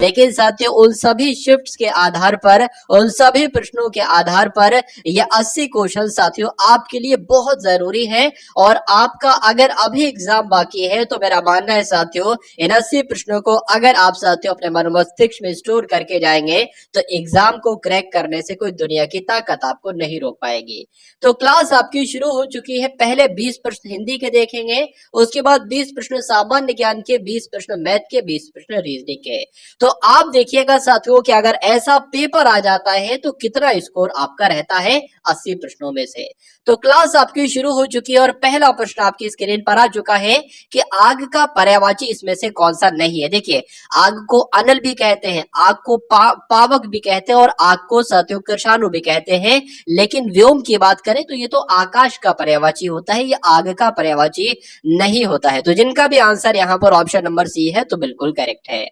लेकिन साथियों उन सभी शिफ्ट्स के आधार पर, उन सभी प्रश्नों के आधार पर ये 80 क्वेश्चन साथियों आपके लिए बहुत जरूरी है। और आपका अगर अभी एग्जाम बाकी है तो मेरा मानना है साथियों इन 80 प्रश्नों को अगर आप साथियों अपने मन मस्तिष्क में स्टोर करके जाएंगे तो एग्जाम को क्रैक करने से कोई दुनिया की ताकत आपको नहीं रोक पाएगी। तो क्लास आपकी शुरू हो चुकी है। पहले 20 प्रश्न हिंदी के देखेंगे, उसके बाद 20 प्रश्न सामान्य ज्ञान के, 20 प्रश्न मैथ के, 20 प्रश्न रीजनिंग के। तो आप देखिएगा साथियों कि अगर ऐसा पेपर आ जाता है तो कितना स्कोर आपका रहता है 80 प्रश्नों में से। तो क्लास आपकी शुरू हो चुकी है और पहला प्रश्न आपकी स्क्रीन पर आ चुका है कि आग का पर्यायवाची इसमें से कौन सा नहीं है। देखिए आग को अनल भी कहते हैं, आग को पावक भी कहते हैं और आग को साथियों कृषाणु भी कहते हैं। लेकिन व्योम की बात करें तो ये तो आकाश का पर्यायवाची होता है, ये आग का पर्यायवाची नहीं होता है। तो जिनका भी आंसर यहाँ पर ऑप्शन नंबर सी है तो बिल्कुल करेक्ट है।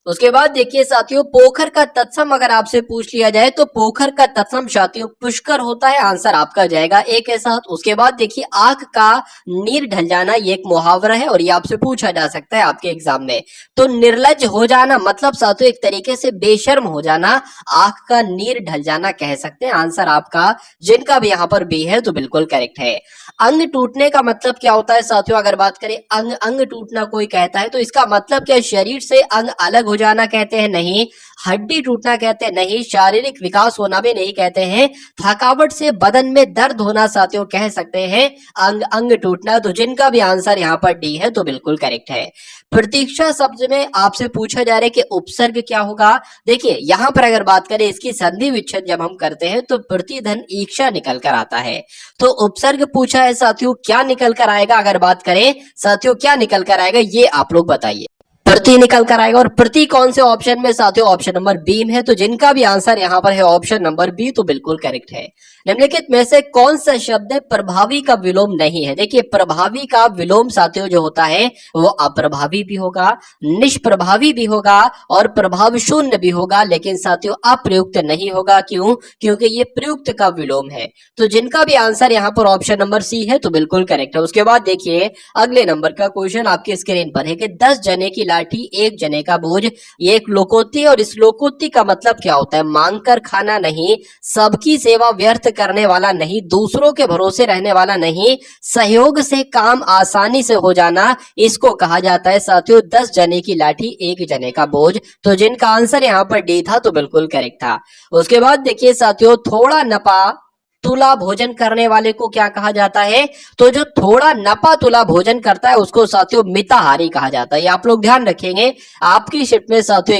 उसके बाद देखिए साथियों पोखर का तत्सम अगर आपसे पूछ लिया जाए तो पोखर का तत्सम साथियों पुष्कर होता है, आंसर आपका जाएगा ए के साथ। उसके बाद देखिए आंख का नीर ढल जाना ये एक मुहावरा है और ये आपसे पूछा जा सकता है आपके एग्जाम में। तो निर्लज हो जाना मतलब साथियों एक तरीके से बेशर्म हो जाना, आंख का नीर ढल जाना कह सकते हैं, आंसर आपका जिनका भी यहाँ पर बी है तो बिल्कुल करेक्ट है। अंग टूटने का मतलब क्या होता है साथियों, अगर बात करें अंग अंग टूटना कोई कहता है तो इसका मतलब क्या शरीर से अंग अलग हो जाना कहते हैं, नहीं। हड्डी टूटना कहते हैं, नहीं। शारीरिक विकास होना भी नहीं कहते हैं। थकावट से बदन में दर्द होना साथियों कह सकते हैं अंग अंग टूटना। तो जिनका भी आंसर यहाँ पर डी है तो बिल्कुल करेक्ट है। प्रतीक्षा शब्द में आपसे पूछा जा रहा है कि उपसर्ग क्या होगा। देखिए यहाँ पर अगर बात करें इसकी संधि विच्छेद जब हम करते हैं तो प्रतिधन ईक्षा निकल कर आता है। तो उपसर्ग पूछा है साथियों, क्या निकल कर आएगा अगर बात करें साथियों क्या निकल कर आएगा ये आप लोग बताइए। प्रति निकल कर आएगा और प्रति कौन से ऑप्शन में साथियों, ऑप्शन नंबर बी में है। तो जिनका भी आंसर यहाँ पर है ऑप्शन नंबर बी तो बिल्कुल करेक्ट है। निम्नलिखित में से कौन सा शब्द है प्रभावी का विलोम नहीं है। देखिए प्रभावी का विलोम साथियों जो होता है वो अप्रभावी भी होगा, निष्प्रभावी भी होगा और प्रभाव शून्य भी होगा, लेकिन साथियों अप्रयुक्त नहीं होगा। क्यों? क्योंकि ये प्रयुक्त का विलोम है। तो जिनका भी आंसर यहाँ पर ऑप्शन नंबर सी है तो बिल्कुल करेक्ट है। उसके बाद देखिए अगले नंबर का क्वेश्चन आपकी स्क्रीन पर है कि 10 जने की लाठी 1 जने का बोझ, ये एक लोकोक्ति है और इस लोकोक्ति का मतलब क्या होता है, मांग कर खाना नहीं, सबकी सेवा व्यर्थ करने वाला नहीं, दूसरों के भरोसे रहने वाला नहीं, सहयोग से काम आसानी से हो जाना, इसको कहा जाता है साथियों 10 जने की लाठी 1 जने का बोझ। तो जिनका आंसर यहाँ पर डी था तो बिल्कुल करेक्ट था। उसके बाद देखिए साथियों थोड़ा नपा तुला भोजन करने वाले को क्या कहा जाता है, तो जो थोड़ा नपा तुला भोजन करता है उसको साथियों मिताहारी कहा जाता है। ये आप लोग ध्यान रखेंगे, आपकी शिफ्ट में साथियों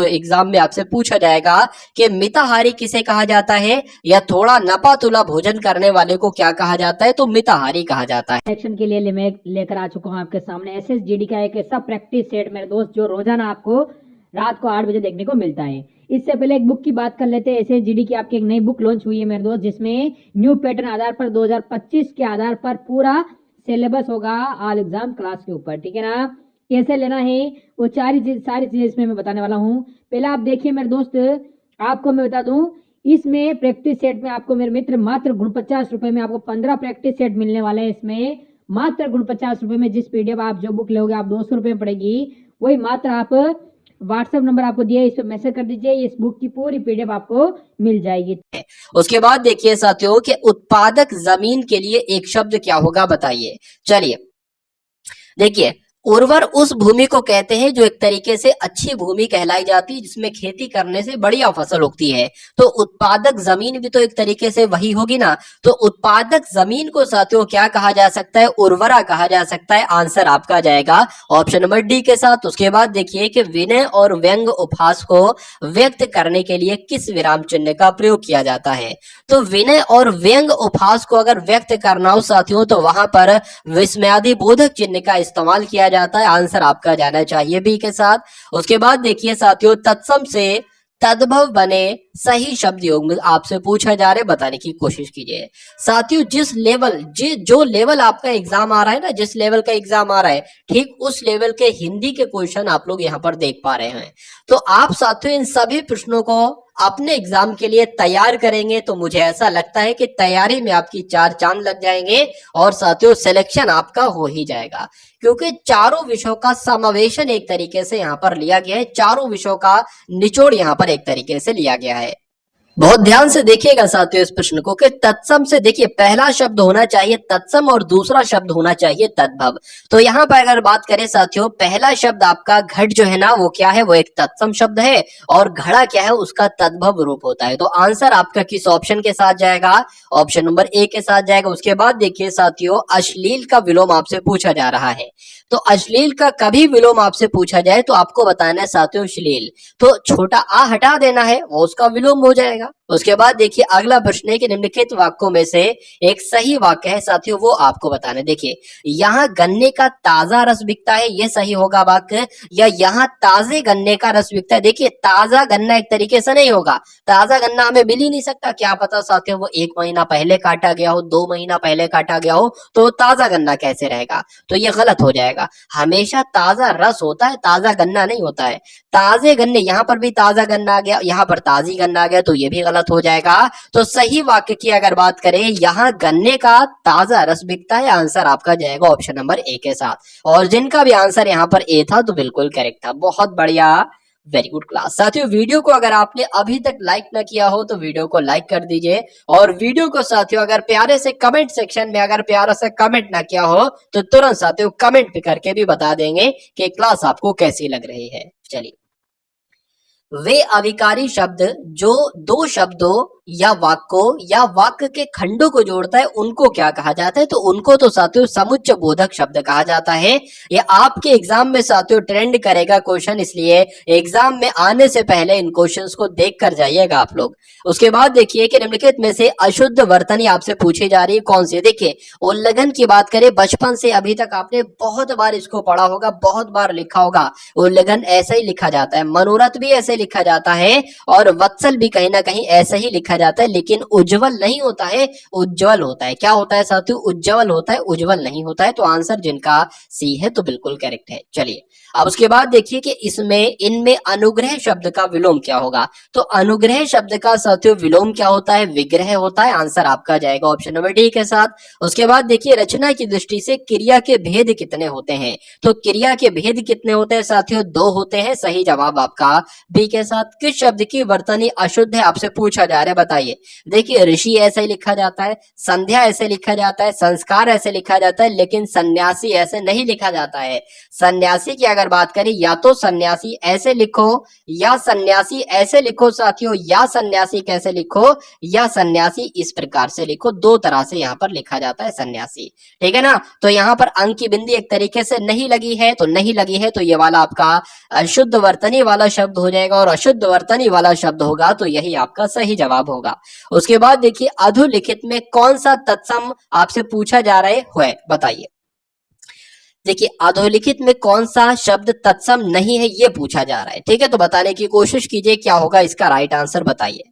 एग्जाम में आपसे पूछा जाएगा कि मिताहारी किसे कहा जाता है या थोड़ा नपा तुला भोजन करने वाले को क्या कहा जाता है, तो मिताहारी कहा जाता है। सेक्शन के लिए मैं लेकर आ चुका हूँ आपके सामने एसएसजीडी का एक ऐसा प्रैक्टिस सेट मेरे दोस्त जो रोजाना आपको रात को 8 बजे देखने को मिलता है। इससे पहले एक बुक की बात कर लेते हैं। एसएसजीडी की आपकी एक नई बुक लॉन्च हुई है मेरे दोस्त, जिसमें न्यू पैटर्न आधार पर 2025 के आधार पर पूरा सिलेबस होगा ऑल एग्जाम क्लास के ऊपर, ठीक है ना। कैसे लेना है वो सारी चीजें इसमें मैं बताने वाला हूँ। पहले आप देखिए मेरे दोस्त, आपको मैं बता दूं इसमें प्रैक्टिस सेट में आपको मेरे मित्र मात्र 49 रुपए में आपको 15 प्रैक्टिस सेट मिलने वाले हैं। इसमें मात्र 49 रुपए में जिस पीडीएफ आप जो बुक लोगे आप 200 रुपए में पड़ेगी, वही मात्र आप व्हाट्सएप नंबर आपको दिया है, इस पर मैसेज कर दीजिए, इस बुक की पूरी पीडीएफ आपको मिल जाएगी। उसके बाद देखिए साथियों कि उत्पादक जमीन के लिए एक शब्द क्या होगा बताइए। चलिए देखिए उर्वर उस भूमि को कहते हैं जो एक तरीके से अच्छी भूमि कहलाई जाती है, जिसमें खेती करने से बढ़िया फसल उगती है। तो उत्पादक जमीन भी तो एक तरीके से वही होगी ना। तो उत्पादक जमीन को साथियों क्या कहा जा सकता है, उर्वरा कहा जा सकता है, आंसर आपका जाएगा ऑप्शन नंबर डी के साथ। उसके बाद देखिए कि विनय और व्यंग उपहास को व्यक्त करने के लिए किस विराम चिन्ह का प्रयोग किया जाता है। तो विनय और व्यंग उपहास को अगर व्यक्त करना हो साथियों तो वहां पर विस्मयादि बोधक चिन्ह का इस्तेमाल किया जाता है, आंसर आपका जाना चाहिए बी के साथ। उसके बाद देखिए साथियों तत्सम से तद्भव बने सही शब्द योग में आपसे पूछा जा रहा है, बताने की कोशिश कीजिए। साथियों जिस लेवल जो लेवल आपका एग्जाम आ रहा है ना, जिस लेवल का एग्जाम आ रहा है, ठीक उस लेवल के हिंदी के क्वेश्चन आप लोग यहाँ पर देख पा रहे हैं। तो आप साथियों इन सभी प्रश्नों को अपने एग्जाम के लिए तैयार करेंगे तो मुझे ऐसा लगता है कि तैयारी में आपकी 4 चांद लग जाएंगे और साथियों सिलेक्शन आपका हो ही जाएगा, क्योंकि चारों विषयों का समावेशन एक तरीके से यहाँ पर लिया गया है, चारों विषयों का निचोड़ यहाँ पर एक तरीके से लिया गया है। बहुत ध्यान से देखिएगा साथियों इस प्रश्न को कि तत्सम से देखिए पहला शब्द होना चाहिए तत्सम और दूसरा शब्द होना चाहिए तद्भव। तो यहाँ पर अगर बात करें साथियों, पहला शब्द आपका घट जो है ना वो क्या है, वो एक तत्सम शब्द है और घड़ा क्या है, उसका तद्भव रूप होता है। तो आंसर आपका किस ऑप्शन के साथ जाएगा, ऑप्शन नंबर ए के साथ जाएगा। उसके बाद देखिए साथियों अश्लील का विलोम आपसे पूछा जा रहा है, तो अश्लील का कभी विलोम आपसे पूछा जाए तो आपको बताना है साथियों श्लील, तो छोटा आ हटा देना है, वो उसका विलोम हो जाएगा। उसके बाद देखिए अगला प्रश्न है कि निम्नलिखित वाक्यों में से एक सही वाक्य है साथियों, वो आपको बताना है। देखिए यहाँ गन्ने का ताजा रस बिकता है, ये सही होगा वाक्य, या यहाँ ताजे गन्ने का रस बिकता है। देखिए ताजा गन्ना एक तरीके से नहीं होगा, ताजा गन्ना हमें मिल ही नहीं सकता, क्या पता साथियों वो 1 महीना पहले काटा गया हो, 2 महीना पहले काटा गया हो, तो ताजा गन्ना कैसे रहेगा, तो ये गलत हो जाएगा। हमेशा ताजा रस होता है, ताजा गन्ना नहीं होता है। ताजे गन्ने, यहाँ पर भी ताजा गन्ना आ गया, यहाँ पर ताजी गन्ना आ गया, तो ये भी गलत हो जाएगा। तो सही वाक्य की अगर बात करें, यहाँ गन्ने का ताजा रस बिकता है, आंसर आपका जाएगा ऑप्शन नंबर ए के साथ। और जिनका भी आंसर यहाँ पर ए था तो बिल्कुल करेक्ट था, बहुत बढ़िया, वेरी गुड क्लास। साथियों वीडियो को अगर आपने अभी तक लाइक ना किया हो तो वीडियो को लाइक कर दीजिए, और वीडियो को साथियों अगर प्यारे से कमेंट सेक्शन में अगर प्यारा से कमेंट ना किया हो तो तुरंत साथियों कमेंट करके भी बता देंगे कि क्लास आपको कैसी लग रही है। चलिए, वे अभिकारी शब्द जो दो शब्दों या वाक्यों या वाक्य के खंडों को जोड़ता है उनको क्या कहा जाता है, तो उनको तो साथियों समुच्चय बोधक शब्द कहा जाता है। ये आपके एग्जाम में साथियों ट्रेंड करेगा क्वेश्चन, इसलिए एग्जाम में आने से पहले इन क्वेश्चंस को देख कर जाइएगा आप लोग। उसके बाद देखिए कि निम्नलिखित में से अशुद्ध वर्तनी आपसे पूछी जा रही है कौन सी। देखिए उल्लंघन की बात करें, बचपन से अभी तक आपने बहुत बार इसको पढ़ा होगा, बहुत बार लिखा होगा। उल्लंघन ऐसे ही लिखा जाता है, मनोरथ भी ऐसे लिखा जाता है, और वत्सल भी कहीं ना कहीं ऐसे ही लिखा जाता है, लेकिन उज्जवल नहीं होता है, उज्जवल होता है। क्या होता है साथियों, उज्जवल होता है, उज्जवल नहीं होता है। तो आंसर जिनका सी है तो बिल्कुल करेक्ट है। चलिए अब उसके बाद देखिए कि इसमें इनमें अनुग्रह शब्द का विलोम क्या होगा, तो अनुग्रह शब्द का साथियों विलोम क्या होता है, विग्रह होता है। आंसर आपका जाएगा ऑप्शन नंबर डी के साथ। उसके बाद देखिए रचना की दृष्टि से क्रिया के भेद कितने होते हैं, तो क्रिया के भेद कितने होते हैं साथियों, 2 होते हैं। सही जवाब आपका बी के साथ। किस शब्द की वर्तनी अशुद्ध है आपसे पूछा जा रहा है, बताइए। देखिए ऋषि ऐसे ही लिखा जाता है, संध्या ऐसे लिखा जाता है, संस्कार ऐसे लिखा जाता है, लेकिन सन्यासी ऐसे नहीं लिखा जाता है। सन्यासी की अगर बात करें, या तो सन्यासी ऐसे लिखो या सन्यासी ऐसे लिखो साथियों, या सन्यासी कैसे लिखो, या सन्यासी इस प्रकार से लिखो। 2 तरह से यहाँ पर लिखा जाता है सन्यासी, ठीक है ना। तो यहाँ पर अंक की बिंदी एक तरीके से नहीं लगी है, तो नहीं लगी है तो ये वाला आपका अशुद्ध वर्तनी वाला शब्द हो जाएगा, और अशुद्ध वर्तनी वाला शब्द होगा तो यही आपका सही जवाब होगा। उसके बाद देखिए अधोलिखित में कौन सा तत्सम आपसे पूछा जा रहा है, बताइए। देखिए अधोलिखित में कौन सा शब्द तत्सम नहीं है ये पूछा जा रहा है, ठीक है। तो बताने की कोशिश कीजिए क्या होगा इसका राइट आंसर, बताइए।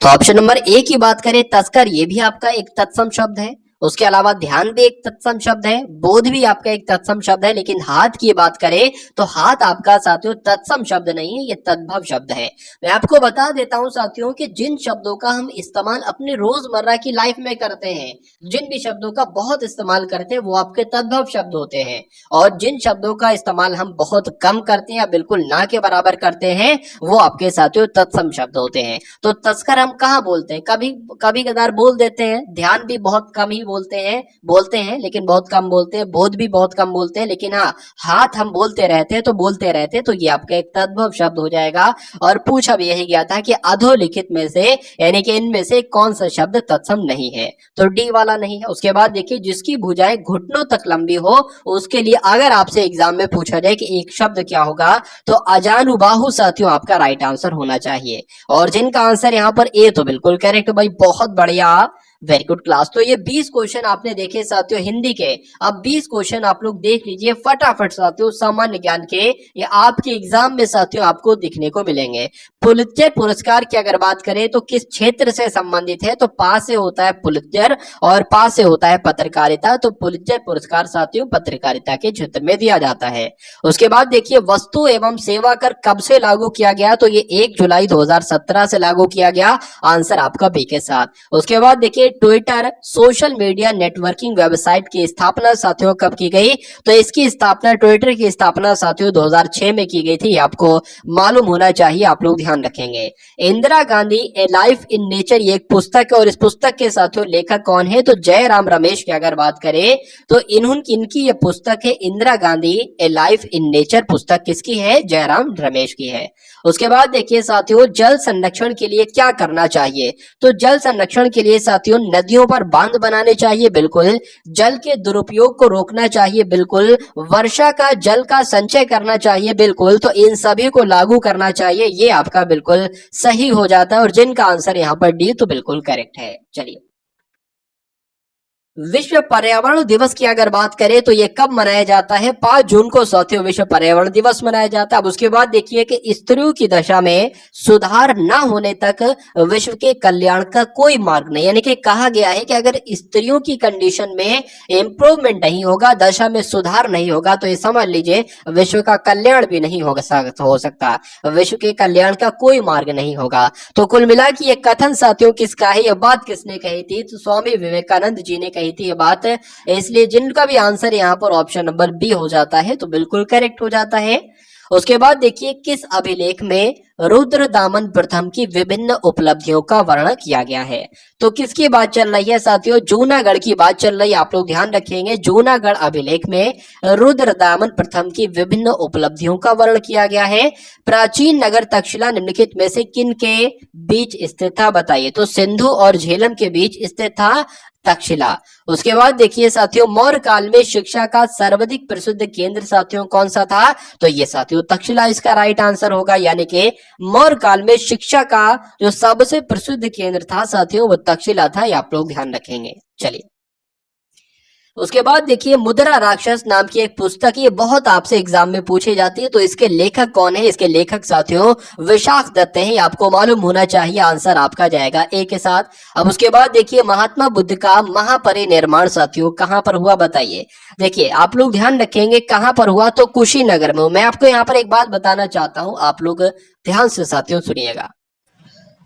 तो ऑप्शन नंबर ए की बात करें, तस्कर, ये भी आपका एक तत्सम शब्द है। उसके अलावा ध्यान भी एक तत्सम शब्द है, बोध भी आपका एक तत्सम शब्द है। लेकिन हाथ की बात करें तो हाथ आपका साथियों तत्सम शब्द नहीं है, ये तद्भव शब्द है। मैं आपको बता देता हूं साथियों कि जिन शब्दों का हम इस्तेमाल अपने रोजमर्रा की लाइफ में करते हैं, जिन भी शब्दों का बहुत इस्तेमाल करते हैं वो आपके तद्भव शब्द होते हैं, और जिन शब्दों का इस्तेमाल हम बहुत कम करते हैं या बिल्कुल ना के बराबर करते हैं वो आपके साथियों तत्सम शब्द होते हैं। तो तस्कर हम कहाँ बोलते हैं, कभी कभी कदार बोल देते हैं। ध्यान भी बहुत कम ही बोलते हैं लेकिन बहुत कम बोलते हैं। बोध भी बहुत कम बोलते हैं, लेकिन हाँ हाथ हम बोलते रहते हैं, तो बोलते रहते हैं, तो ये आपका एक तद्भव शब्द हो जाएगा। और पूछा भी यही गया था कि अधोलिखित में से यानी कि इनमें से कौन सा शब्द तत्सम नहीं है, तो डी वाला नहीं है। उसके बाद देखिए जिसकी भुजाएं घुटनों तक लंबी हो, उसके लिए अगर आपसे एग्जाम में पूछा जाए कि एक शब्द क्या होगा, तो अजानुबाहु साथियों आपका राइट आंसर होना चाहिए। और जिनका आंसर यहाँ पर ए तो बिल्कुल करेक्ट भाई, बहुत बढ़िया, वेरी गुड क्लास। तो ये 20 क्वेश्चन आपने देखे साथियों हिंदी के। अब 20 क्वेश्चन आप लोग देख लीजिए फटाफट साथियों, सामान्य ज्ञान के, ये आपके एग्जाम में साथियों आपको दिखने को मिलेंगे। पुलित्जर पुरस्कार की अगर बात करें तो किस क्षेत्र से संबंधित है, तो पा से होता है पुलित्जर और पा से होता है पत्रकारिता। तो पुलित्जर पुरस्कार साथियों पत्रकारिता के क्षेत्र में दिया जाता है। उसके बाद देखिए वस्तु एवं सेवा कर कब से लागू किया गया, तो ये 1 जुलाई 2017 से लागू किया गया। आंसर आपका बी के साथ। उसके बाद देखिए Twitter social media networking website की स्थापना साथियों कब की गई, तो इसकी स्थापना, ट्विटर की स्थापना साथियों 2006 में की गई थी। आपको मालूम होना चाहिए, आप लोग ध्यान रखेंगे। इंदिरा गांधी ए लाइफ इन नेचर ये एक पुस्तक है और इस पुस्तक के साथियों लेखक कौन है, तो जयराम रमेश की अगर बात करें तो इनकी ये पुस्तक है इंदिरा गांधी ए लाइफ इन नेचर। पुस्तक किसकी है, जयराम रमेश की है। उसके बाद देखिए साथियों जल संरक्षण के लिए क्या करना चाहिए, तो जल संरक्षण के लिए साथियों नदियों पर बांध बनाने चाहिए, बिल्कुल। जल के दुरुपयोग को रोकना चाहिए, बिल्कुल। वर्षा का जल का संचय करना चाहिए, बिल्कुल। तो इन सभी को लागू करना चाहिए, ये आपका बिल्कुल सही हो जाता है और जिनका आंसर यहाँ पर डी तो बिल्कुल करेक्ट है। चलिए विश्व पर्यावरण दिवस की अगर बात करें तो ये कब मनाया जाता है, 5 जून को साथियों विश्व पर्यावरण दिवस मनाया जाता है। अब उसके बाद देखिए कि स्त्रियों की दशा में सुधार न होने तक विश्व के कल्याण का कोई मार्ग नहीं, यानी कि कहा गया है कि अगर स्त्रियों की कंडीशन में इंप्रूवमेंट नहीं होगा, दशा में सुधार नहीं होगा, तो ये समझ लीजिए विश्व का कल्याण भी नहीं हो सकता, विश्व के कल्याण का कोई मार्ग नहीं होगा। तो कुल मिला के ये कथन साथियों किसका है, ये बात किसने कही थी, तो स्वामी विवेकानंद जी ने कही थी ये बात। इसलिए जिनका भी आंसर यहाँ पर ऑप्शन नंबर बी हो जाता है तो बिल्कुल करेक्ट हो जाता है। उसके बाद देखिए किस अभिलेख में रुद्रदामन प्रथम की विभिन्न उपलब्धियों का वर्णन किया गया है, तो किसकी बात चल रही है साथियों, जूनागढ़ की बात चल रही है। आप लोग ध्यान रखेंगे जूनागढ़ अभिलेख में रुद्रदामन प्रथम की विभिन्न उपलब्धियों का वर्णन किया गया है। प्राचीन नगर तक्षशिला निम्नलिखित में से किन के बीच स्थित था, बताइए, तो सिंधु और झेलम के बीच स्थित था तक्षशिला। उसके बाद देखिए साथियों मौर्य काल में शिक्षा का सर्वाधिक प्रसिद्ध केंद्र साथियों कौन सा था, तो ये साथियों तक्षशिला इसका राइट आंसर होगा, यानी कि मौर्य काल में शिक्षा का जो सबसे प्रसिद्ध केंद्र था साथियों वो तक्षशिला था, ये आप लोग ध्यान रखेंगे। चलिए उसके बाद देखिए मुद्रा राक्षस नाम की एक पुस्तक, ये बहुत आपसे एग्जाम में पूछी जाती है, तो इसके लेखक कौन है, इसके लेखक साथियों विशाख दत्त हैं, आपको मालूम होना चाहिए। आंसर आपका जाएगा ए के साथ। अब उसके बाद देखिए महात्मा बुद्ध का महापरिनिर्वाण साथियों कहां पर हुआ, बताइए। देखिए आप लोग ध्यान रखेंगे कहां पर हुआ, तो कुशीनगर में। मैं आपको यहाँ पर एक बात बताना चाहता हूँ, आप लोग ध्यान से साथियों सुनिएगा।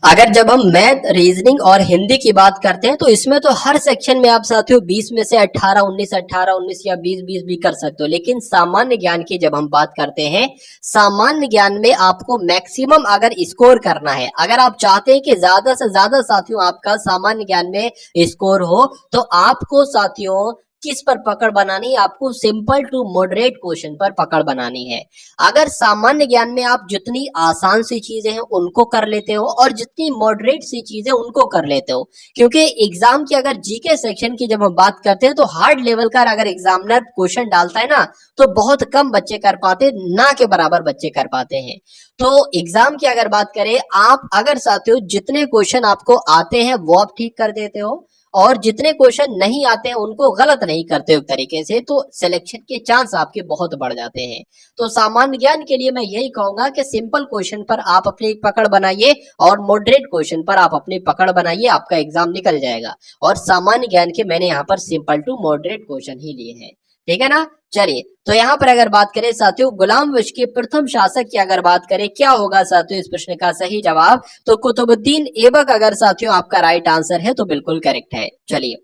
अगर जब हम मैथ, रीजनिंग और हिंदी की बात करते हैं तो इसमें तो हर सेक्शन में आप साथियों 20 में से 18 19 या 20 भी कर सकते हो, लेकिन सामान्य ज्ञान की जब हम बात करते हैं, सामान्य ज्ञान में आपको मैक्सिमम अगर स्कोर करना है, अगर आप चाहते हैं कि ज्यादा से ज्यादा साथियों आपका सामान्य ज्ञान में स्कोर हो, तो आपको साथियों किस पर पकड़ बनानी है, आपको सिंपल टू मॉडरेट क्वेश्चन पर पकड़ बनानी है। अगर सामान्य ज्ञान में आप जितनी आसान सी चीजें हैं उनको कर लेते हो और जितनी मॉडरेट सी चीजें उनको कर लेते हो, क्योंकि एग्जाम की अगर जीके सेक्शन की जब हम बात करते हैं तो हार्ड लेवल का अगर एग्जामिनर क्वेश्चन डालता है ना तो बहुत कम बच्चे कर पाते, ना के बराबर बच्चे कर पाते हैं। तो एग्जाम की अगर बात करें, आप अगर साथियों जितने क्वेश्चन आपको आते हैं वो आप ठीक कर देते हो और जितने क्वेश्चन नहीं आते हैं उनको गलत नहीं करते हो तरीके से, तो सिलेक्शन के चांस आपके बहुत बढ़ जाते हैं। तो सामान्य ज्ञान के लिए मैं यही कहूंगा कि सिंपल क्वेश्चन पर आप अपनी पकड़ बनाइए और मॉडरेट क्वेश्चन पर आप अपनी पकड़ बनाइए, आपका एग्जाम निकल जाएगा। और सामान्य ज्ञान के मैंने यहाँ पर सिंपल टू मॉडरेट क्वेश्चन ही लिए हैं, ठीक है ना। चलिए तो यहाँ पर अगर बात करें साथियों गुलाम वंश के प्रथम शासक की अगर बात करें, क्या होगा साथियों इस प्रश्न का सही जवाब, तो कुतुबुद्दीन ऐबक अगर साथियों आपका राइट आंसर है तो बिल्कुल करेक्ट है। चलिए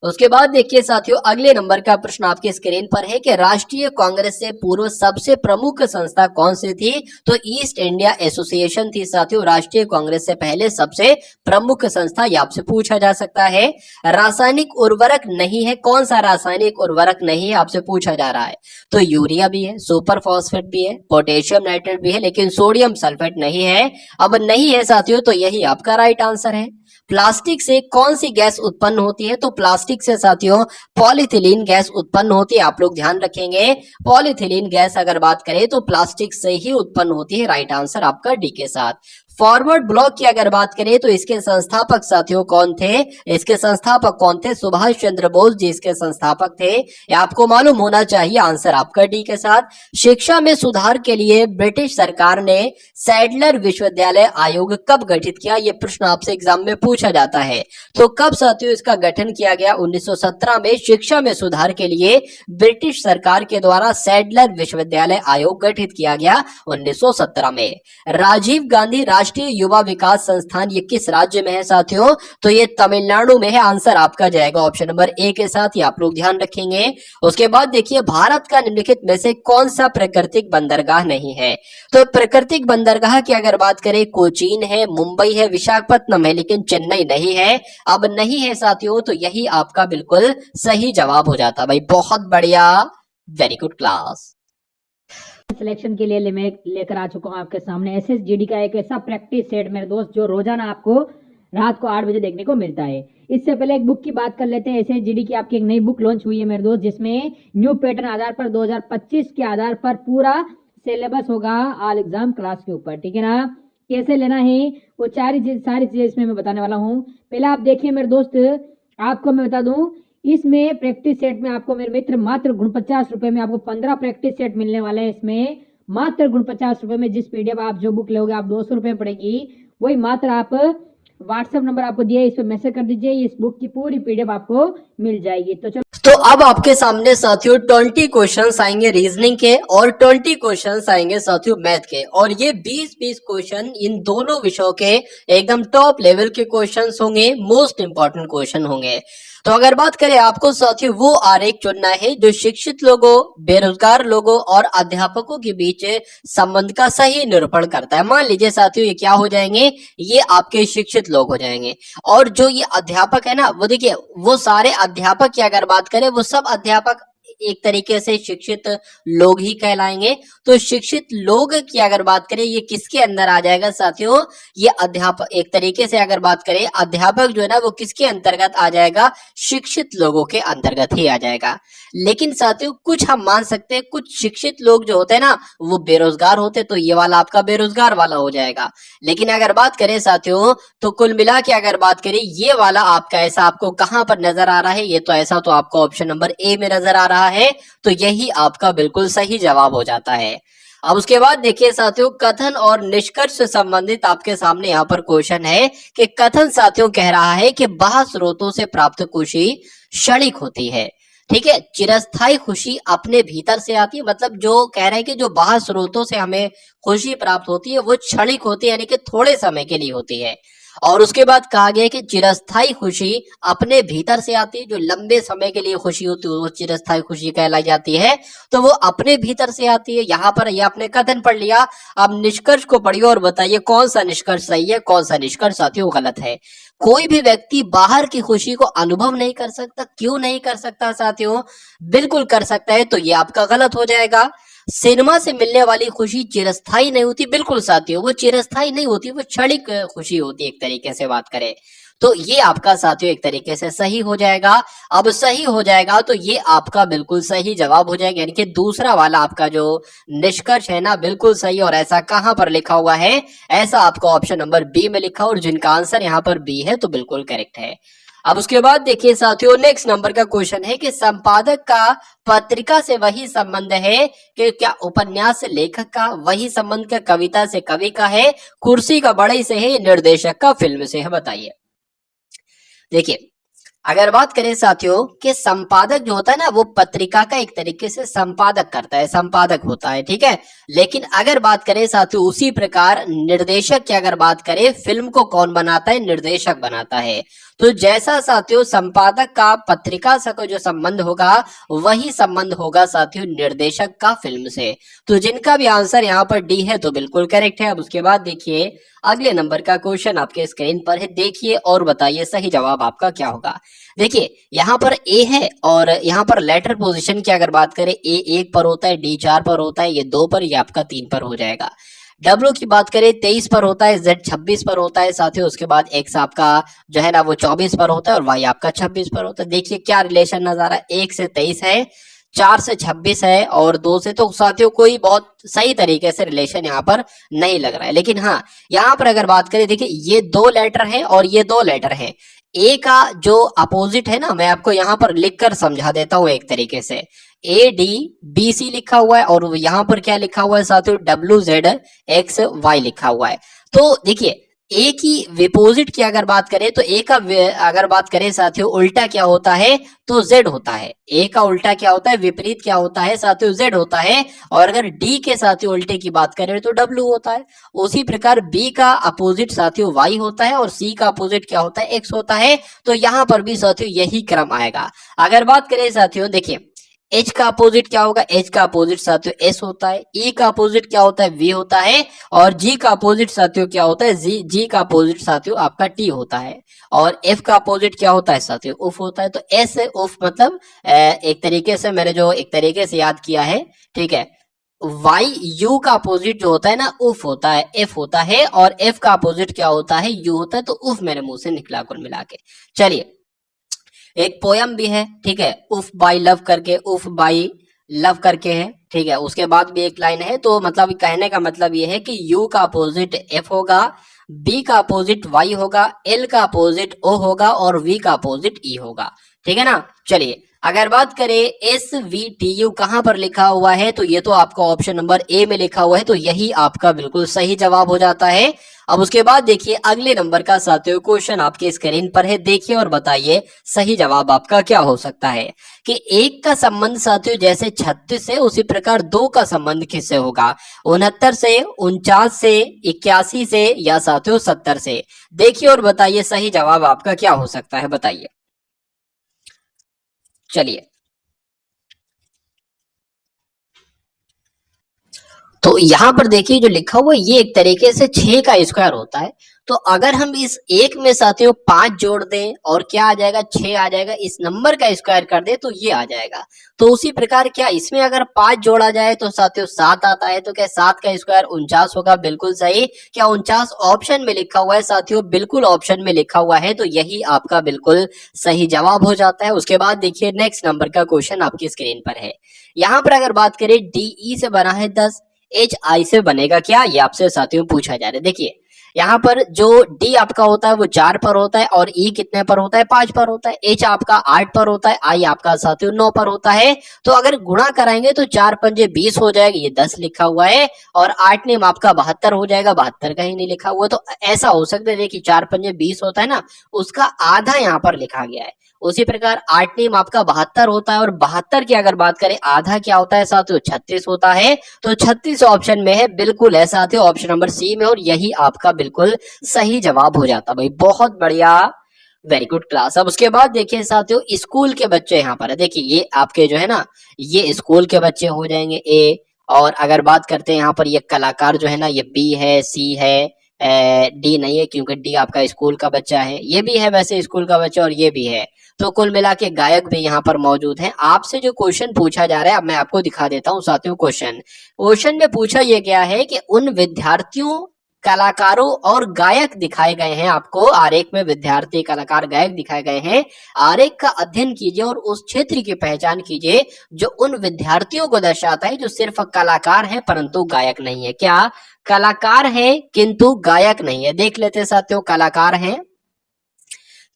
उसके बाद देखिए साथियों अगले नंबर का प्रश्न आपके स्क्रीन पर है कि राष्ट्रीय कांग्रेस से पूर्व सबसे प्रमुख संस्था कौन सी थी, तो ईस्ट इंडिया एसोसिएशन थी साथियों। राष्ट्रीय कांग्रेस से पहले सबसे प्रमुख संस्था, ये आपसे पूछा जा सकता है। रासायनिक उर्वरक नहीं है, कौन सा रासायनिक उर्वरक नहीं है आपसे पूछा जा रहा है, तो यूरिया भी है, सुपर फॉस्फेट भी है, पोटेशियम नाइट्रेट भी है, लेकिन सोडियम सल्फेट नहीं है। अब नहीं है साथियों तो यही आपका राइट आंसर है। प्लास्टिक से कौन सी गैस उत्पन्न होती है, तो प्लास्टिक से साथियों पॉलीथिलीन गैस उत्पन्न होती है, आप लोग ध्यान रखेंगे। पॉलीथिलीन गैस अगर बात करें तो प्लास्टिक से ही उत्पन्न होती है, राइट आंसर आपका डी के साथ। फॉरवर्ड ब्लॉक की अगर बात करें तो इसके संस्थापक साथियों कौन थे? इसके संस्थापक कौन थे? सुभाष चंद्र बोस जी इसके संस्थापक थे। ये आपको मालूम होना चाहिए। आंसर आपका डी के साथ। शिक्षा में सुधार के लिए ब्रिटिश सरकार ने सैडलर विश्वविद्यालय आयोग कब गठित किया? ये प्रश्न आपसे एग्जाम में पूछा जाता है। तो कब साथियों इसका गठन किया गया? 1917 में शिक्षा में सुधार के लिए ब्रिटिश सरकार के द्वारा सैडलर विश्वविद्यालय आयोग गठित किया गया 1917 में। राजीव गांधी राष्ट्रीय युवा विकास संस्थान ये किस राज्य में है साथियों? तो ये तमिलनाडु में है। आंसर आपका जाएगा ऑप्शन नंबर ए के साथ। ये आप लोग ध्यान रखेंगे। उसके बाद देखिए, भारत का निम्नलिखित में से कौन सा प्राकृतिक बंदरगाह नहीं है? तो प्राकृतिक बंदरगाह की अगर बात करें, कोचीन है, मुंबई है, विशाखापत्तनम है, लेकिन चेन्नई नहीं है। अब नहीं है साथियों, तो यही आपका बिल्कुल सही जवाब हो जाता। भाई बहुत बढ़िया, वेरी गुड क्लास। सिलेक्शन के लिए मैं लेकर आ चुका हूँ आपके सामने एसएसजीडी का एक ऐसा प्रैक्टिस सेट मेरे दोस्त जो रोजाना आपको रात को 8 बजे देखने को मिलता है। इससे पहले एक बुक की बात कर लेते हैं। एसएसजीडी की आपकी एक नई बुक लॉन्च हुई है मेरे दोस्त, जिसमें न्यू पैटर्न आधार पर 2025 के आधार पर पूरा सिलेबस होगा ऑल एग्जाम क्लास के ऊपर, ठीक है ना। कैसे लेना है वो सारी चीजें इसमें मैं बताने वाला हूँ। पहले आप देखिए मेरे दोस्त, आपको मैं बता दूं, इसमें प्रैक्टिस सेट में आपको मेरे मित्र मात्र 49 में आपको 15 प्रैक्टिस सेट मिलने वाले हैं। इसमें मात्र 49 में जिस पीडीएफ आप जो बुक लोगे आप 200 रुपये पड़ेगी, वही मात्र आप व्हाट्सएप नंबर आपको दिया है, इस पर मैसेज कर दीजिए, इस बुक की पूरी पीडीएफ आपको मिल जाएगी। तो चलो, तो अब आपके सामने साथियों 20 क्वेश्चंस आएंगे रीजनिंग के और 20 क्वेश्चंस आएंगे साथियों मैथ के, और ये 20-20 क्वेश्चन इन दोनों विषयों के एकदम टॉप लेवल के क्वेश्चंस होंगे, मोस्ट इंपॉर्टेंट क्वेश्चन होंगे। तो अगर बात करें, आपको साथियों वो आरेख चुनना है जो शिक्षित लोगों, बेरोजगार लोगों और अध्यापकों के बीच संबंध का सही निरूपण करता है। मान लीजिए साथियों ये क्या हो जाएंगे, ये आपके शिक्षित लोग हो जाएंगे, और जो ये अध्यापक है ना, वो देखिए वो सारे अध्यापक की अगर बात करें, वो सब अध्यापक एक तरीके से शिक्षित लोग ही कहलाएंगे। तो शिक्षित लोग की अगर बात करें, ये किसके अंदर आ जाएगा साथियों? ये अध्यापक, एक तरीके से अगर बात करें, अध्यापक जो है ना वो किसके अंतर्गत आ जाएगा? शिक्षित लोगों के अंतर्गत ही आ जाएगा। लेकिन साथियों कुछ हम मान सकते हैं, कुछ शिक्षित लोग जो होते हैं ना वो बेरोजगार होते, तो ये वाला आपका बेरोजगार वाला हो जाएगा। लेकिन अगर बात करें साथियों, तो कुल मिला के अगर बात करें, ये वाला आपका ऐसा आपको कहां पर नजर आ रहा है? ये तो ऐसा तो आपको ऑप्शन नंबर ए में नजर आ रहा है, तो यही आपका बिल्कुल सही जवाब हो जाता है। अब उसके बाद देखिए साथियों, कथन और निष्कर्ष से संबंधित आपके सामने यहाँ पर क्वेश्चन है कि कथन साथियों कह रहा है कि बाह्य स्रोतों से प्राप्त खुशी क्षणिक होती है, ठीक है। चिरस्थायी खुशी अपने भीतर से आती है, मतलब जो कह रहे हैं कि जो बाह्य स्रोतों से हमें खुशी प्राप्त होती है वो क्षणिक होती है, यानी कि थोड़े समय के लिए होती है। और उसके बाद कहा गया कि चिरस्थायी खुशी अपने भीतर से आती है, जो लंबे समय के लिए खुशी होती है वो चिरस्थायी खुशी कहलाई जाती है, तो वो अपने भीतर से आती है। यहाँ पर ये आपने कथन पढ़ लिया, अब निष्कर्ष को पढ़िए और बताइए कौन सा निष्कर्ष सही है, कौन सा निष्कर्ष साथियों गलत है। कोई भी व्यक्ति बाहर की खुशी को अनुभव नहीं कर सकता। क्यों नहीं कर सकता साथियों? बिल्कुल कर सकता है, तो ये आपका गलत हो जाएगा। सिनेमा से मिलने वाली खुशी चिरस्थायी नहीं होती, बिल्कुल साथियों वो चिरस्थायी नहीं होती, वो क्षणिक खुशी होती है एक तरीके से बात करें तो। ये आपका साथियों एक तरीके से सही हो जाएगा। अब सही हो जाएगा तो ये आपका बिल्कुल सही जवाब हो जाएगा, यानी कि दूसरा वाला आपका जो निष्कर्ष है ना बिल्कुल सही। और ऐसा कहां पर लिखा हुआ है? ऐसा आपका ऑप्शन नंबर बी में लिखा, और जिनका आंसर यहाँ पर बी है तो बिल्कुल करेक्ट है। अब उसके बाद देखिए साथियों, नेक्स्ट नंबर का क्वेश्चन है कि संपादक का पत्रिका से वही संबंध है कि क्या उपन्यास से लेखक का वही संबंध का कविता से कवि का है, कुर्सी का बड़ई से है, निर्देशक का फिल्म से है? बताइए। देखिए अगर बात करें साथियों कि संपादक जो होता है ना वो पत्रिका का एक तरीके से संपादक करता है, संपादक होता है, ठीक है। लेकिन अगर बात करें साथियों उसी प्रकार निर्देशक की अगर बात करें, फिल्म को कौन बनाता है? निर्देशक बनाता है। तो जैसा साथियों संपादक का पत्रिका से जो संबंध होगा वही संबंध होगा साथियों निर्देशक का फिल्म से। तो जिनका भी आंसर यहाँ पर डी है तो बिल्कुल करेक्ट है। अब उसके बाद देखिए अगले नंबर का क्वेश्चन आपके स्क्रीन पर है, देखिए और बताइए सही जवाब आपका क्या होगा। देखिए यहाँ पर ए है और यहाँ पर लेटर पोजीशन की अगर बात करें, ए 1 पर होता है, डी 4 पर होता है, ये 2 पर, ये आपका 3 पर हो जाएगा। डब्ल्यू की बात करें 23 पर होता है, जेड 26 पर होता है साथियों। उसके बाद एक्स आपका जो है ना वो 24 पर होता है और वाई आपका 26 पर होता है। देखिए क्या रिलेशन नजर आ रहा है, 1 से 23 है, 4 से 26 है और 2 से, तो साथियों कोई बहुत सही तरीके से रिलेशन यहाँ पर नहीं लग रहा है। लेकिन हाँ, यहाँ पर अगर बात करें, देखिए ये 2 लेटर है और ये 2 लेटर है। ए का जो अपोजिट है ना, मैं आपको यहाँ पर लिख कर समझा देता हूँ एक तरीके से। ADBC लिखा हुआ है और यहाँ पर क्या लिखा हुआ है साथियों, WZXY लिखा हुआ है। तो देखिए ए की विपोजिट की अगर बात करें तो ए का अगर बात करें साथियों उल्टा क्या होता है, तो जेड होता है। ए का उल्टा क्या होता है, विपरीत क्या होता है साथियों, जेड होता है। और अगर डी के साथियों उल्टे की बात करें तो डब्ल्यू होता है। उसी प्रकार बी का अपोजिट साथियों वाई होता है और सी का अपोजिट क्या होता है, एक्स होता है। तो यहाँ पर भी साथियों यही क्रम आएगा। अगर बात करें साथियों, देखिए एच का अपोजिट क्या होगा, एच का अपोजिट साथियों एस होता है। ई का अपोजिट क्या होता है, वी होता है। और जी का अपोजिट साथियों क्या होता है, जी का अपोजिट साथियों आपका टी होता है। और एफ का अपोजिट क्या होता है साथियों, उफ होता है। तो एस उफ मतलब एक तरीके से मैंने जो एक तरीके से याद किया है, ठीक है। वाई यू का अपोजिट जो होता है ना, उफ होता है, एफ होता है। और एफ का अपोजिट क्या होता है, यू होता है। तो उफ मेरे मुंह से निकला कुल मिला के। चलिए एक पोयम भी है, ठीक है, उफ बाई लव करके, उफ बाई लव करके है, ठीक है। उसके बाद भी एक लाइन है। तो मतलब कहने का मतलब ये है कि यू का अपोजिट एफ होगा, बी का अपोजिट वाई होगा, एल का अपोजिट ओ होगा और वी का अपोजिट ई होगा, ठीक है ना। चलिए अगर बात करें SVTU कहां पर लिखा हुआ है, तो ये तो आपका ऑप्शन नंबर ए में लिखा हुआ है। तो यही आपका बिल्कुल सही जवाब हो जाता है। अब उसके बाद देखिए अगले नंबर का साथियों क्वेश्चन आपके स्क्रीन पर है, देखिए और बताइए सही जवाब आपका क्या हो सकता है। कि एक का संबंध साथियों जैसे 36 से, उसी प्रकार 2 का संबंध किससे होगा, 69 से, 49 से, 81 से या साथियों 70 से। देखिए और बताइए सही जवाब आपका क्या हो सकता है, बताइए। चलिए तो यहाँ पर देखिए जो लिखा हुआ है ये एक तरीके से 6 का स्क्वायर होता है। तो अगर हम इस एक में साथियों 5 जोड़ दें और क्या आ जाएगा, 6 आ जाएगा। इस नंबर का स्क्वायर कर दे तो ये आ जाएगा। तो उसी प्रकार क्या इसमें अगर 5 जोड़ा जाए तो साथियों 7 आता है। तो क्या 7 का स्क्वायर 49 होगा, बिल्कुल सही। क्या 49 ऑप्शन में लिखा हुआ है साथियों, बिल्कुल ऑप्शन में लिखा हुआ है। तो यही आपका बिल्कुल सही जवाब हो जाता है। उसके बाद देखिए नेक्स्ट नंबर का क्वेश्चन आपकी स्क्रीन पर है। यहाँ पर अगर बात करें DE से बना है 10, HI से बनेगा क्या, ये आपसे साथियों पूछा जा रहा है। देखिए यहाँ पर जो D आपका होता है वो 4 पर होता है और E कितने पर होता है, 5 पर होता है। H आपका 8 पर होता है, I आपका साथियों 9 पर होता है। तो अगर गुणा कराएंगे तो 4 पंजे 20 हो जाएगा, ये 10 लिखा हुआ है। और 8 नेम आपका 72 हो जाएगा, 72 कहीं नहीं लिखा हुआ। तो ऐसा हो सकता है, देखिए 4 पंजे 20 होता है ना, उसका आधा यहाँ पर लिखा गया है। उसी प्रकार 8 नेम आपका 72 होता है और 72 की अगर बात करें आधा क्या होता है साथियों, 36 होता है। तो 36 ऑप्शन में है, बिल्कुल है साथियों ऑप्शन नंबर सी में। और यही आपका बिल्कुल सही जवाब हो जाता भाई, बहुत बढ़िया, वेरी गुड क्लास। अब उसके बाद देखिए साथियों स्कूल के बच्चे यहाँ पर है। देखिए ये आपके जो है ना, ये स्कूल के बच्चे हो जाएंगे ए। और अगर बात करते हैं यहाँ पर ये कलाकार जो है ना, ये बी है, सी है, डी नहीं है क्योंकि डी आपका स्कूल का बच्चा है। ये भी है वैसे स्कूल का बच्चा और ये भी है। तो कुल मिला के गायक भी यहाँ पर मौजूद है। आपसे जो क्वेश्चन पूछा जा रहा है, अब मैं आपको दिखा देता हूँ साथियों। क्वेश्चन में पूछा यह गया है कि उन विद्यार्थियों, कलाकारों और गायक दिखाए गए हैं। आपको आरेख में विद्यार्थी, कलाकार, गायक दिखाए गए हैं। आरेख का अध्ययन कीजिए और उस क्षेत्र की पहचान कीजिए जो उन विद्यार्थियों को दर्शाता है जो सिर्फ कलाकार है परंतु गायक नहीं है। क्या कलाकार है किंतु गायक नहीं है। देख लेते साथियों, कलाकार है,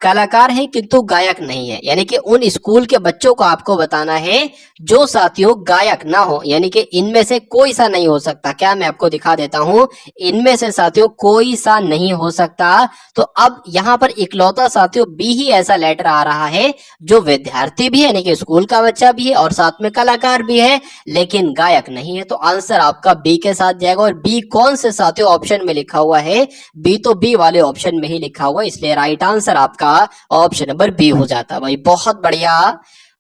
कलाकार है किंतु गायक नहीं है। यानी कि उन स्कूल के बच्चों को आपको बताना है जो साथियों गायक ना हो, यानी कि इनमें से कोई सा नहीं हो सकता। क्या मैं आपको दिखा देता हूं, इनमें से साथियों कोई सा नहीं हो सकता। तो अब यहाँ पर इकलौता साथियों बी ही ऐसा लेटर आ रहा है जो विद्यार्थी भी है, यानी कि स्कूल का बच्चा भी है और साथ में कलाकार भी है, लेकिन गायक नहीं है। तो आंसर आपका बी के साथ जाएगा। और बी कौन से साथियों ऑप्शन में लिखा हुआ है, बी तो बी वाले ऑप्शन में ही लिखा हुआ है, इसलिए राइट आंसर आपका ऑप्शन नंबर बी हो जाता है भाई, बहुत बढ़िया,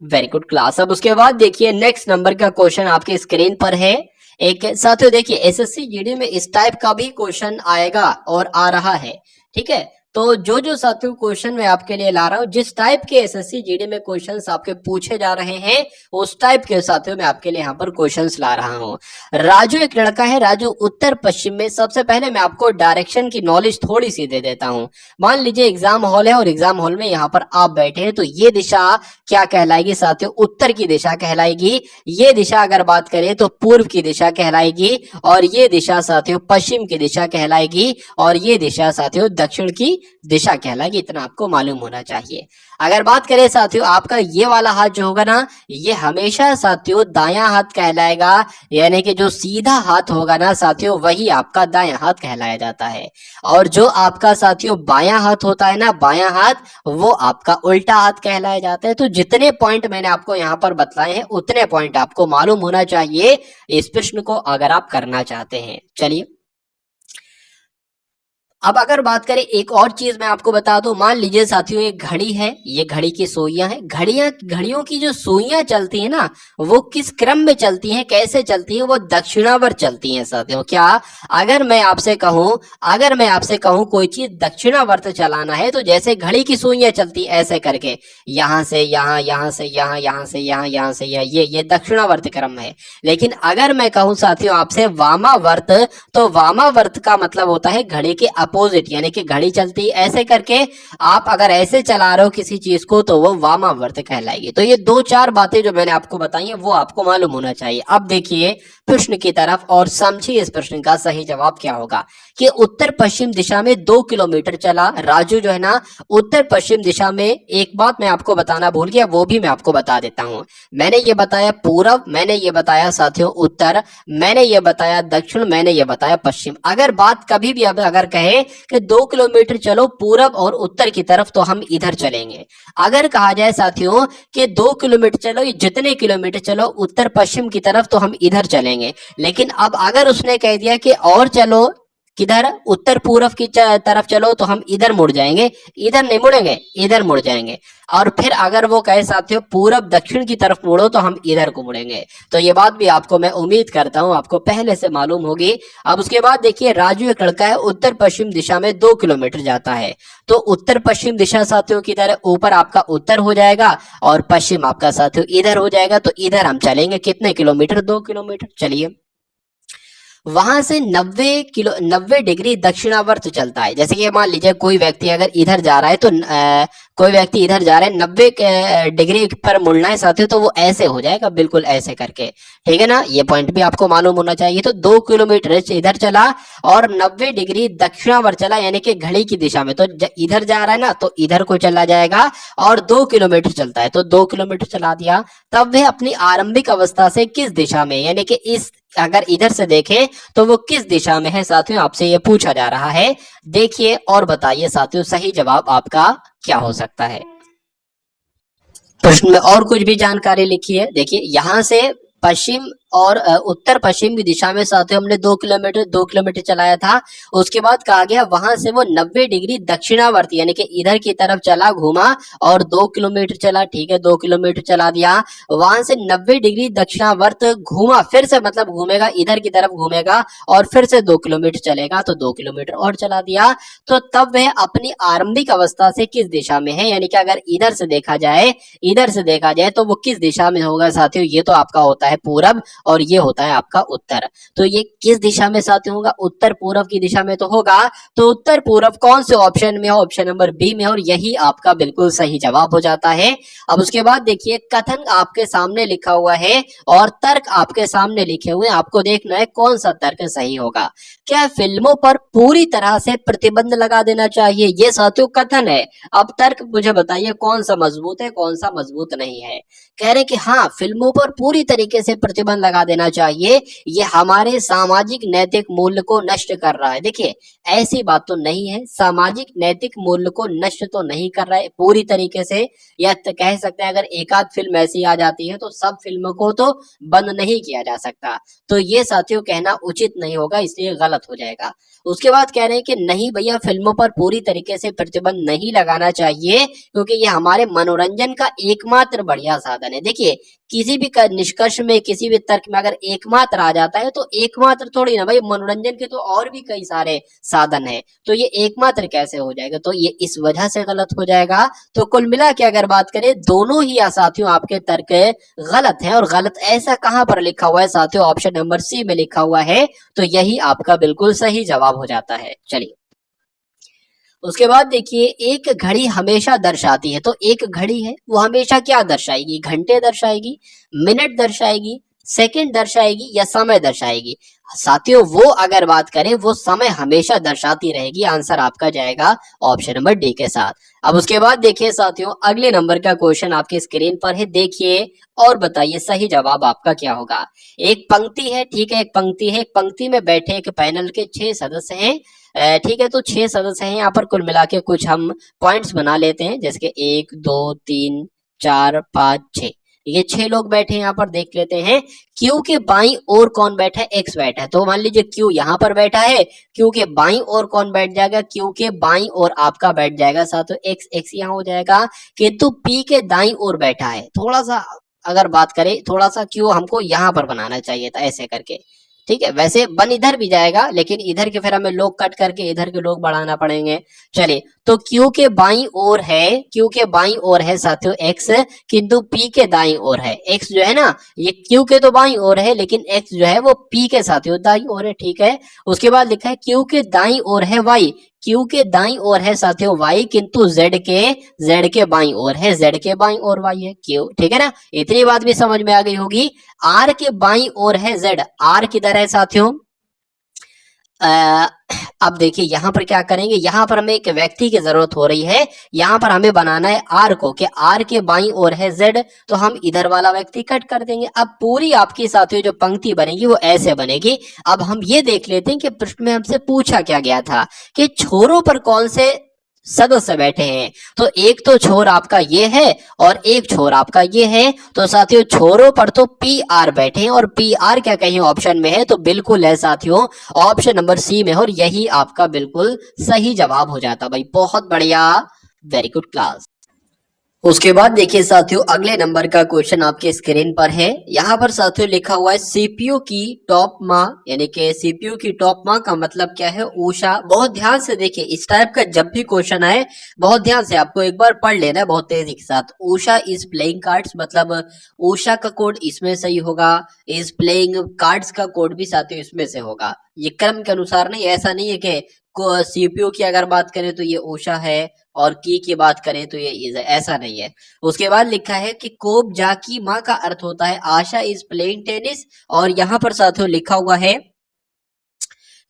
वेरी गुड क्लास। अब उसके बाद देखिए नेक्स्ट नंबर का क्वेश्चन आपके स्क्रीन पर है। एक साथियों देखिए एसएससी जीडी में इस टाइप का भी क्वेश्चन आएगा और आ रहा है, ठीक है। तो जो साथियों क्वेश्चन मैं आपके लिए ला रहा हूँ, जिस टाइप के एसएससी जीडी में क्वेश्चंस आपके पूछे जा रहे हैं, उस टाइप के साथियों मैं आपके लिए यहाँ पर क्वेश्चंस ला रहा हूँ। राजू एक लड़का है, राजू उत्तर पश्चिम में। सबसे पहले मैं आपको डायरेक्शन की नॉलेज थोड़ी सी दे देता हूँ। मान लीजिए एग्जाम हॉल है और एग्जाम हॉल में यहाँ पर आप बैठे हैं, तो ये दिशा क्या कहलाएगी साथियों? उत्तर की दिशा कहलाएगी। ये दिशा अगर बात करें तो पूर्व की दिशा कहलाएगी, और ये दिशा साथियों पश्चिम की दिशा कहलाएगी, और ये दिशा साथियों दक्षिण की दिशा कहलाएगी। इतना आपको मालूम होना चाहिए। अगर बात करें साथियों आपका ये वाला हाथ जो होगा ना, ये हमेशा साथियों दायां हाथ कहलाएगा, यानी कि जो सीधा हाथ होगा ना साथियों, वही आपका दायां हाथ कहलाया जाता है। और जो आपका साथियों बायां हाथ होता है ना, बायां हाथ, वो आपका उल्टा हाथ कहलाया जाता है। तो जितने पॉइंट मैंने आपको यहाँ पर बतलाए हैं, उतने पॉइंट आपको मालूम होना चाहिए इस प्रश्न को अगर आप करना चाहते हैं। चलिए अब अगर बात करें एक और चीज मैं आपको बता दूं, मान लीजिए साथियों एक घड़ी है, ये घड़ी की सुइयां हैं। घड़ियों की जो सुइयां चलती है ना, वो किस क्रम में चलती हैं, कैसे चलती हैं? वो दक्षिणावर्त चलती हैं साथियों। क्या अगर मैं आपसे कहूं कोई चीज दक्षिणावर्त चलाना है, तो जैसे घड़ी की सुइयां चलती ऐसे करके, यहां से यहां, यहां से यहां, यहां से यहां, यहां से यहां, ये दक्षिणावर्त क्रम है। लेकिन अगर मैं कहूं साथियों आपसे वामावर्त, तो वामावर्त का मतलब होता है घड़ी के अपोजिट, यानी कि घड़ी चलती ऐसे करके, आप अगर ऐसे चला रहे हो किसी चीज को, तो वो वामावर्त कहलाएगी। तो ये दो चार बातें जो मैंने आपको बताई है, वो आपको मालूम होना चाहिए। अब देखिए प्रश्न की तरफ और समझिए इस प्रश्न का सही जवाब क्या होगा। कि उत्तर पश्चिम दिशा में 2 किलोमीटर चला राजू जो है ना, उत्तर पश्चिम दिशा में। एक बात मैं आपको बताना भूल गया, वो भी मैं आपको बता देता हूं। मैंने ये बताया पूरब, मैंने ये बताया साथियों उत्तर, मैंने ये बताया दक्षिण, मैंने ये बताया पश्चिम। अगर बात कभी भी अगर कहे कि 2 किलोमीटर चलो पूरब और उत्तर की तरफ, तो हम इधर चलेंगे। अगर कहा जाए साथियों कि 2 किलोमीटर चलो, जितने किलोमीटर चलो उत्तर पश्चिम की तरफ, तो हम इधर चलेंगे। लेकिन अब अगर उसने कह दिया कि और चलो, किधर? उत्तर पूर्व की तरफ चलो, तो हम इधर मुड़ जाएंगे। इधर नहीं मुड़ेंगे, इधर मुड़ जाएंगे। और फिर अगर वो कहे साथियों पूरब दक्षिण की तरफ मुड़ो, तो हम इधर को मुड़ेंगे। तो ये बात भी आपको मैं उम्मीद करता हूं आपको पहले से मालूम होगी। अब उसके बाद देखिए राजू एक लड़का है, उत्तर पश्चिम दिशा में 2 किलोमीटर जाता है। तो उत्तर पश्चिम दिशा साथियों की तरह ऊपर आपका उत्तर हो जाएगा, और पश्चिम आपका साथियों इधर हो जाएगा। तो इधर हम चलेंगे कितने किलोमीटर? 2 किलोमीटर। चलिए वहां से 90 डिग्री दक्षिणावर्त चलता है। जैसे कि मान लीजिए कोई व्यक्ति अगर इधर जा रहा है, तो कोई व्यक्ति इधर जा रहा है, 90 डिग्री पर मुड़ना है साथियों, तो वो ऐसे हो जाएगा, बिल्कुल ऐसे करके। ठीक है ना, ये पॉइंट भी आपको मालूम होना चाहिए। तो 2 किलोमीटर इधर चला और 90 डिग्री दक्षिणावर्त चला, यानी कि घड़ी की दिशा में। तो इधर जा रहा है ना, तो इधर को चला जाएगा, और 2 किलोमीटर चलता है, तो 2 किलोमीटर चला दिया। तब वह अपनी आरंभिक अवस्था से किस दिशा में, यानी कि इस अगर इधर से देखें तो वो किस दिशा में है साथियों, आपसे ये पूछा जा रहा है। देखिए और बताइए साथियों सही जवाब आपका क्या हो सकता है। प्रश्न में और कुछ भी जानकारी लिखी है। देखिए यहां से पश्चिम और उत्तर पश्चिम की दिशा में साथियों हमने 2 किलोमीटर चलाया था। उसके बाद कहा गया वहां से वो 90 डिग्री दक्षिणावर्त, यानी कि इधर की तरफ चला, घूमा और 2 किलोमीटर चला। ठीक है, 2 किलोमीटर चला दिया। वहां से 90 डिग्री दक्षिणावर्त घूमा, फिर से मतलब घूमेगा, इधर की तरफ घूमेगा, और फिर से 2 किलोमीटर चलेगा, तो 2 किलोमीटर और चला दिया। तो तब वह अपनी आरंभिक अवस्था से किस दिशा में है, यानी कि अगर इधर से देखा जाए तो वो किस दिशा में होगा साथियों? ये तो आपका होता है पूरब, और ये होता है आपका उत्तर। तो ये किस दिशा में साथियों होगा? उत्तर पूर्व की दिशा में तो होगा। तो उत्तर पूर्व कौन से ऑप्शन में है? ऑप्शन नंबर बी में, और यही आपका बिल्कुल सही जवाब हो जाता है। अब उसके बाद देखिए कथन आपके सामने लिखा हुआ है और तर्क आपके सामने लिखे हुए, आपको देखना है कौन सा तर्क सही होगा। क्या फिल्मों पर पूरी तरह से प्रतिबंध लगा देना चाहिए? ये साथियों कथन है। अब तर्क मुझे बताइए कौन सा मजबूत है, कौन सा मजबूत नहीं है। कह रहे कि हाँ, फिल्मों पर पूरी तरीके से प्रतिबंध लगा देना चाहिए, ये हमारे सामाजिक नैतिक मूल्य को नष्ट कर रहा है। देखिए ऐसी बात तो नहीं है, सामाजिक नैतिक मूल्य को नष्ट तो नहीं कर रहा है पूरी तरीके से, या तो कह सकते हैं अगर एक आध फिल्म ऐसी आ जाती है तो सब फिल्मों को तो बंद नहीं किया जा सकता। तो ये साथियों कहना उचित नहीं होगा, इसलिए गलत हो जाएगा। उसके बाद कह रहे हैं कि नहीं भैया, फिल्मों पर पूरी तरीके से प्रतिबंध नहीं लगाना चाहिए, क्योंकि ये हमारे मनोरंजन का एकमात्र बढ़िया साधन है। देखिए किसी भी निष्कर्ष में, किसी भी तर्क में अगर एकमात्र आ जाता है तो एकमात्र थोड़ी ना भाई, मनोरंजन के तो और भी कई सारे साधन है, तो ये एकमात्र कैसे हो जाएगा, तो ये इस वजह से गलत हो जाएगा। तो कुल मिला के अगर बात करें, दोनों ही साथियों आपके तर्क गलत है। और गलत ऐसा कहां पर लिखा हुआ है साथियों, ऑप्शन नंबर सी में लिखा हुआ है, तो यही आपका बिल्कुल सही जवाब हो जाता है। चलिए उसके बाद देखिए, एक घड़ी हमेशा दर्शाती है, तो एक घड़ी है वो हमेशा क्या दर्शाएगी, घंटे दर्शाएगी, मिनट दर्शाएगी, सेकंड दर्शाएगी या समय दर्शाएगी। साथियों वो अगर बात करें, वो समय हमेशा दर्शाती रहेगी। आंसर आपका जाएगा ऑप्शन नंबर डी के साथ। अब उसके बाद देखिए साथियों, अगले नंबर का क्वेश्चन आपके स्क्रीन पर है, देखिए और बताइए सही जवाब आपका क्या होगा। एक पंक्ति है, ठीक है, एक पंक्ति है, एक पंक्ति में बैठे एक पैनल के 6 सदस्य हैं, ठीक है, तो 6 सदस्य हैं यहाँ पर। कुल मिला के कुछ हम पॉइंट्स बना लेते हैं, जैसे कि 1 2 3 4 5 6, ये 6 लोग बैठे हैं यहाँ पर। देख लेते हैं क्यू के बाईं ओर कौन बैठा है, एक्स बैठा है, तो मान लीजिए क्यू यहाँ पर बैठा है, क्यू के बाईं ओर कौन बैठ जाएगा, क्यू के बाईं ओर आपका बैठ जाएगा साथियों एक्स, एक्स यहाँ हो जाएगा। किंतु पी के दाईं ओर बैठा है, थोड़ा सा अगर बात करें, थोड़ा सा क्यू हमको यहाँ पर बनाना चाहिए था ऐसे करके, ठीक है। वैसे बन इधर भी जाएगा, लेकिन इधर के फिर हमें लोग कट करके इधर के लोग बढ़ाना पड़ेंगे। चलिए, तो Q के बाईं ओर है, Q के बाईं ओर है साथियों X, किंतु P के दाईं ओर है। X जो है ना, ये Q के तो बाईं ओर है, लेकिन X जो है वो P के साथियों दाईं ओर है, ठीक है। उसके बाद लिखा है Q के दाईं ओर है Y, Q के दाईं ओर है साथियों Y, किंतु Z के बाईं ओर है, Z के बाईं ओर Y है Q, ठीक है ना। इतनी बात भी समझ में आ गई होगी। R के बाईं ओर है Z, R किधर है साथियों, अब देखिए यहाँ पर क्या करेंगे, यहाँ पर हमें एक व्यक्ति की जरूरत हो रही है। यहाँ पर हमें बनाना है आर को, कि आर के बाईं ओर है जेड, तो हम इधर वाला व्यक्ति कट कर देंगे। अब पूरी आपकी साथियों जो पंक्ति बनेगी वो ऐसे बनेगी। अब हम ये देख लेते हैं कि प्रश्न में हमसे पूछा क्या गया था, कि छोरों पर कौन से सदस्य बैठे हैं। तो एक तो छोर आपका ये है और एक छोर आपका ये है, तो साथियों छोरों पर तो पी आर बैठे हैं, और पी आर क्या कहीं ऑप्शन में है, तो बिल्कुल है साथियों ऑप्शन नंबर सी में, और यही आपका बिल्कुल सही जवाब हो जाता भाई। बहुत बढ़िया, वेरी गुड क्लास। उसके बाद देखिए साथियों, अगले नंबर का क्वेश्चन आपके स्क्रीन पर है। यहाँ पर साथियों लिखा हुआ है सीपीयू की टॉप माँ, यानी कि सीपीयू की टॉप माँ का मतलब क्या है, उषा। बहुत ध्यान से देखिए, इस टाइप का जब भी क्वेश्चन आए बहुत ध्यान से आपको एक बार पढ़ लेना है बहुत तेजी के साथ। उषा इज प्लेइंग कार्ड्स, मतलब उषा का कोड इसमें सही होगा, इज प्लेइंग कार्ड्स का कोड भी साथियों इसमें से होगा। ये क्रम के अनुसार नहीं, ऐसा नहीं है कि सीपीयू की अगर बात करें तो ये उषा है, और की बात करें तो ये इज है, ऐसा नहीं है। उसके बाद लिखा है कि कोब जा की माँ का अर्थ होता है आशा इज प्लेइंग टेनिस, और यहाँ पर साथियों लिखा हुआ है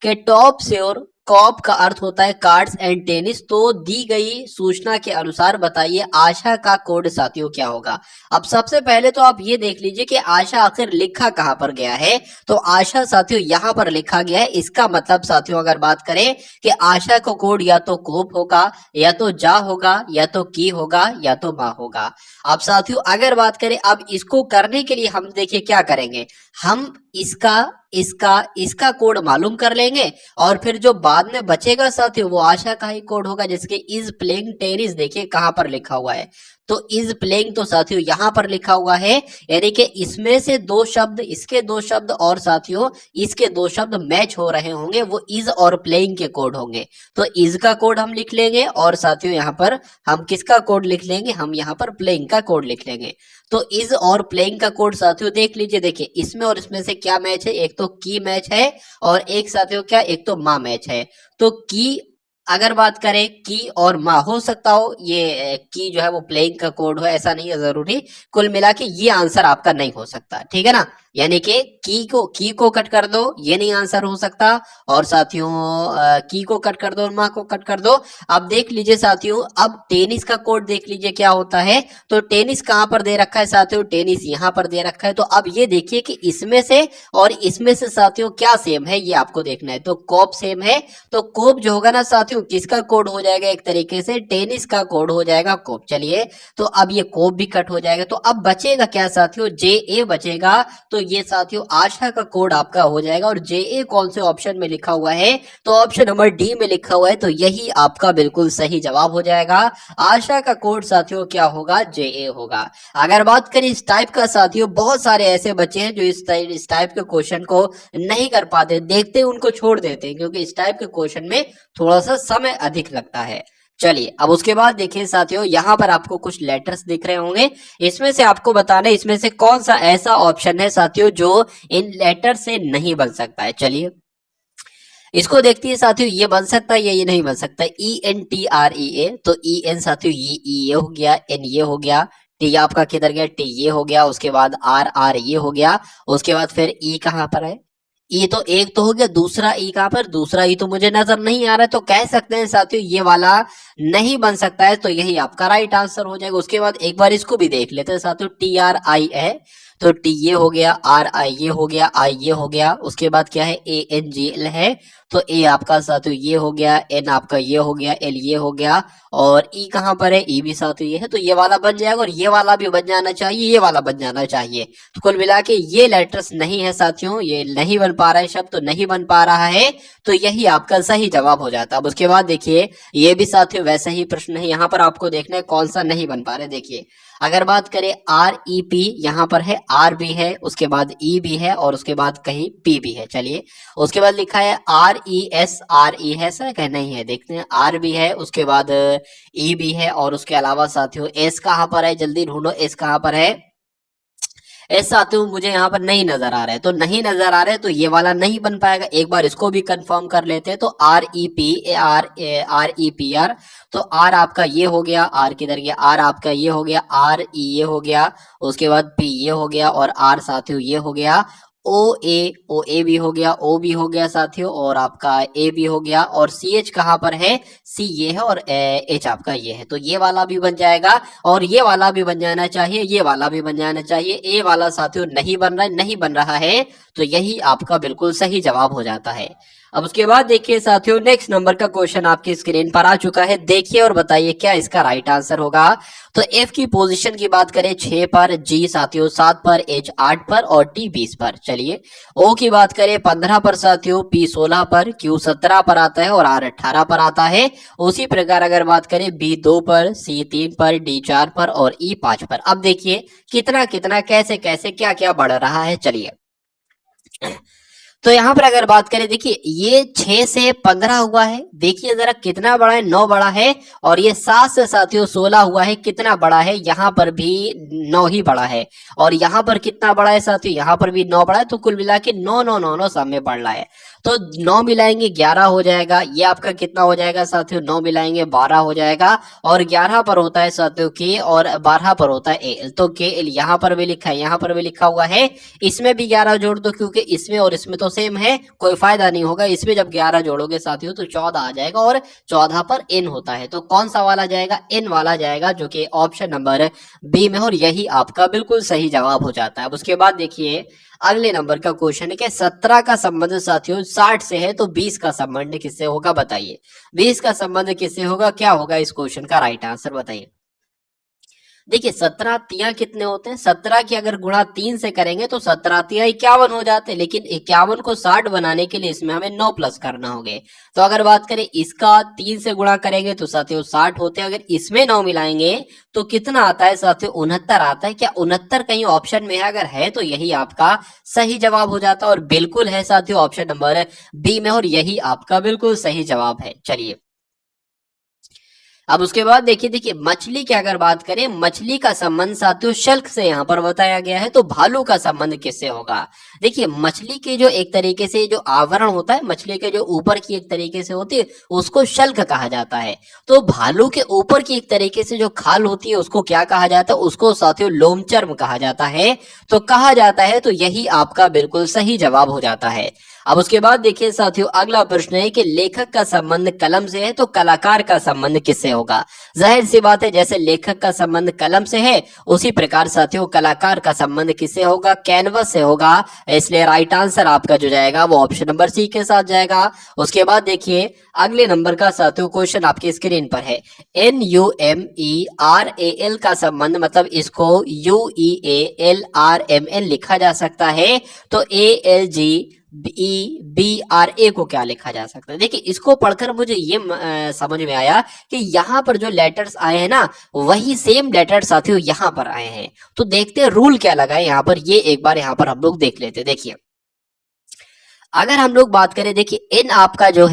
कि टॉप से और कॉप का अर्थ होता है कार्ड्स एंड टेनिस। तो दी गई सूचना के अनुसार बताइए आशा का कोड साथियों क्या होगा। अब सबसे पहले तो आप ये देख लीजिए कि आशा आखिर लिखा कहां पर गया है, तो आशा साथियों यहां पर लिखा गया है। इसका मतलब साथियों अगर बात करें कि आशा का कोड या तो कोप होगा, या तो जा होगा, या तो की होगा, या तो माँ होगा। अब साथियों अगर बात करें, अब इसको करने के लिए हम देखिए क्या करेंगे, हम इसका कोड मालूम कर लेंगे, और फिर जो बाद में बचेगा साथियों वो आशा का ही कोड होगा। जैसे कि इज प्लेइंग टेनिस, देखिए कहां पर लिखा हुआ है, तो इज प्लेइंग तो साथियों यहां पर लिखा हुआ है, यानी कि इसमें से 2 शब्द, इसके 2 शब्द और साथियों इसके 2 शब्द मैच हो रहे होंगे, वो इज और प्लेइंग के कोड होंगे। तो इज का कोड हम लिख लेंगे, और साथियों यहाँ पर हम किसका कोड लिख लेंगे, हम यहाँ पर प्लेइंग का कोड लिख लेंगे। तो इज और प्लेइंग का कोड साथियों देख लीजिए, देखिए इसमें और इसमें से क्या मैच है, एक तो की मैच है, और एक साथियों क्या, एक तो माँ मैच है। तो की अगर बात करें की और माँ, हो सकता हो ये की जो है वो प्लेइंग का कोड हो, ऐसा नहीं है जरूरी। कुल मिला के ये आंसर आपका नहीं हो सकता, ठीक है ना। यानी कि की को कट कर दो, ये नहीं आंसर हो सकता, और साथियों की को कट कर दो और माँ को कट कर दो। अब देख लीजिए साथियों, अब टेनिस का कोड देख लीजिए क्या होता है। तो टेनिस कहाँ पर दे रखा है साथियों, टेनिस यहाँ पर दे रखा है। तो अब ये देखिए कि इसमें से और इसमें से साथियों क्या सेम है, ये आपको देखना है। तो कोप सेम है, तो कोप जो होगा ना साथियों किसका कोड हो जाएगा, एक तरीके से टेनिस का कोड हो जाएगा कोप। चलिए, तो अब ये कोप भी कट हो जाएगा। तो अब बचेगा क्या साथियों, जे ए बचेगा। तो ये साथियों आशा का कोड आपका हो जाएगा। और JA कौन से ऑप्शन में लिखा हुआ है, तो ऑप्शन नंबर डी में लिखा हुआ है, तो यही आपका बिल्कुल सही जवाब हो जाएगा। आशा का कोड साथियों क्या होगा, JA होगा। अगर बात करें इस टाइप का साथियों, बहुत सारे ऐसे बच्चे हैं जो इस टाइप के क्वेश्चन को नहीं कर पाते, देखते हैं उनको छोड़ देते हैं, क्योंकि इस टाइप के क्वेश्चन में थोड़ा सा समय अधिक लगता है। चलिए अब उसके बाद देखिए साथियों, यहाँ पर आपको कुछ लेटर्स दिख रहे होंगे, इसमें से आपको बताना है इसमें से कौन सा ऐसा ऑप्शन है साथियों जो इन लेटर से नहीं बन सकता है। चलिए इसको देखती है साथियों, ये बन सकता है या ये नहीं बन सकता है। ENTREA, तो EN साथियों ये हो गया, N ये हो गया, T आपका किधर गया, T ये हो गया, उसके बाद R ये हो गया, उसके बाद फिर E कहाँ पर है, E तो एक तो हो गया, दूसरा E कहाँ पर, दूसरा E तो मुझे नजर नहीं आ रहा है, तो कह सकते हैं साथियों ये वाला नहीं बन सकता है, तो यही आपका राइट आंसर हो जाएगा। उसके बाद एक बार इसको भी देख लेते हैं साथियों, TRI है, तो T ये हो गया, RI ये हो गया, I ये हो गया, उसके बाद क्या है, ANGL है, तो A आपका साथियों ये हो गया, N आपका ये हो गया, L ये हो गया, और E कहाँ पर है, E भी साथियों ये है, तो ये वाला बन जाएगा, और ये वाला भी बन जाना चाहिए, ये वाला बन जाना चाहिए। तो कुल मिला के ये लेटर्स नहीं है साथियों, ये नहीं बन पा रहा है, शब्द तो नहीं बन पा रहा है, तो यही आपका सही जवाब हो जाता है। अब उसके बाद देखिए ये भी साथियों वैसा ही प्रश्न है, यहाँ पर आपको देखना है कौन सा नहीं बन पा रहा है। देखिए अगर बात करें REP, यहाँ पर है R भी है, उसके बाद E भी है, और उसके बाद कहीं P भी है। चलिए उसके बाद लिखा है RESRE है, सर क्या नहीं है, देखते हैं, R भी है, उसके बाद E भी है, और उसके अलावा साथियों S कहाँ पर है, जल्दी ढूंढो S कहाँ पर है। एस साथियों मुझे यहाँ पर नहीं नजर आ रहा है, तो नहीं नजर आ रहा है तो ये वाला नहीं बन पाएगा। एक बार इसको भी कंफर्म कर लेते हैं, तो REPR, तो R आपका ये हो गया, R किधर गया, R आपका ये हो गया, RE ये हो गया, उसके बाद P ये हो गया, और R साथियों ये हो गया, OA भी हो गया, O भी हो गया साथियों, और आपका A भी हो गया, और CH कहाँ पर है, C ये है, और H आपका ये है, तो ये वाला भी बन जाएगा, और ये वाला भी बन जाना चाहिए, ये वाला भी बन जाना चाहिए। A वाला साथियों नहीं बन रहा है, नहीं बन रहा है, तो यही आपका बिल्कुल सही जवाब हो जाता है। अब उसके बाद देखिए साथियों, नेक्स्ट नंबर का क्वेश्चन आपकी स्क्रीन पर आ चुका है, देखिए और बताइए क्या इसका राइट आंसर होगा। तो F की पोजीशन की बात करें 6 पर, G साथियों 7 पर, H 8 पर, और T 20 पर। चलिए O की बात करें 15 पर साथियों, P 16 पर, Q 17 पर आता है, और R 18 पर आता है। उसी प्रकार अगर बात करें B 2 पर, C 3 पर, D 4 पर, और E 5 पर। अब देखिए कितना कितना कैसे कैसे क्या क्या बढ़ रहा है। चलिए तो यहाँ पर अगर बात करें, देखिए ये 6 से 15 हुआ है, देखिए जरा कितना बड़ा है, 9 बड़ा है, और ये 7 से साथियों 16 हुआ है, कितना बड़ा है, यहाँ पर भी 9 ही बड़ा है, और यहाँ पर कितना बड़ा है साथियों, यहाँ पर भी 9 बड़ा है, तो कुल मिला के 9 9 9 9 सब में बढ़ रहा है, तो 9 मिलाएंगे 11 हो जाएगा। ये आपका कितना हो जाएगा साथियों, 9 मिलाएंगे 12 हो जाएगा, और 11 पर होता है साथियों K, और 12 पर होता है AL, तो KL यहाँ पर भी लिखा है, यहाँ पर भी लिखा हुआ है, इसमें भी 11 जोड़ दो, क्योंकि इसमें और इसमें तो सेम है, कोई फायदा नहीं होगा, इसमें जब 11 जोड़ोगे साथियों तो 14 आ जाएगा, और 14 पर N होता है, तो कौन सा वाला जाएगा, N वाला जाएगा, जो कि ऑप्शन नंबर B में, और यही आपका बिल्कुल सही जवाब हो जाता है। अब उसके बाद देखिए अगले नंबर का क्वेश्चन है कि 17 का संबंध साथियों 60 से है, तो 20 का संबंध किससे होगा बताइए। 20 का संबंध किससे होगा, क्या होगा इस क्वेश्चन का राइट आंसर बताइए। देखिए 17 तिया कितने होते हैं, 17 की अगर गुणा 3 से करेंगे तो 17 तिया 51 हो जाते हैं, लेकिन 51 को 60 बनाने के लिए इसमें हमें 9 प्लस करना होगा। तो अगर बात करें इसका 3 से गुणा करेंगे तो साथियों 60 होते हैं, अगर इसमें 9 मिलाएंगे तो कितना आता है साथियों, 69 आता है। क्या 69 कहीं ऑप्शन में है, अगर है तो यही आपका सही जवाब हो जाता है, और बिल्कुल है साथियों ऑप्शन नंबर B में, और यही आपका बिल्कुल सही जवाब है। चलिए अब उसके बाद देखिए मछली की अगर बात करें, मछली का संबंध साथियों शल्क से यहाँ पर बताया गया है, तो भालू का संबंध किससे होगा। देखिए मछली के जो एक तरीके से जो आवरण होता है, मछली के जो ऊपर की एक तरीके से होती है उसको शल्क कहा जाता है, तो भालू के ऊपर की एक तरीके से जो खाल होती है उसको क्या कहा जाता है, उसको साथियों लोमचर्म कहा जाता है, तो कहा जाता है, तो यही आपका बिल्कुल सही जवाब हो जाता है। अब उसके बाद देखिए साथियों, अगला प्रश्न है कि लेखक का संबंध कलम से है तो कलाकार का संबंध किससे होगा। जाहिर सी बात है, जैसे लेखक का संबंध कलम से है उसी प्रकार साथियों कलाकार का संबंध किससे होगा, कैनवस से होगा। इसलिए राइट आंसर आपका जो जाएगा वो ऑप्शन नंबर सी के साथ जाएगा। उसके बाद देखिए अगले नंबर का साथियों क्वेश्चन आपकी स्क्रीन पर है। NUMERAL का संबंध, मतलब इसको UEALRMN लिखा जा सकता है, तो ALGBRA को क्या लिखा जा सकता है। देखिए इसको पढ़कर मुझे ये समझ में आया कि यहाँ पर जो लेटर्स आए हैं ना, वही सेम लेटर्स साथियों यहाँ पर आए हैं। तो देखते हैं रूल क्या लगा है यहाँ पर, ये एक बार यहाँ पर हम लोग देख लेते हैं। देखिए अगर हम लोग बात करें, देखिए एन आपका जो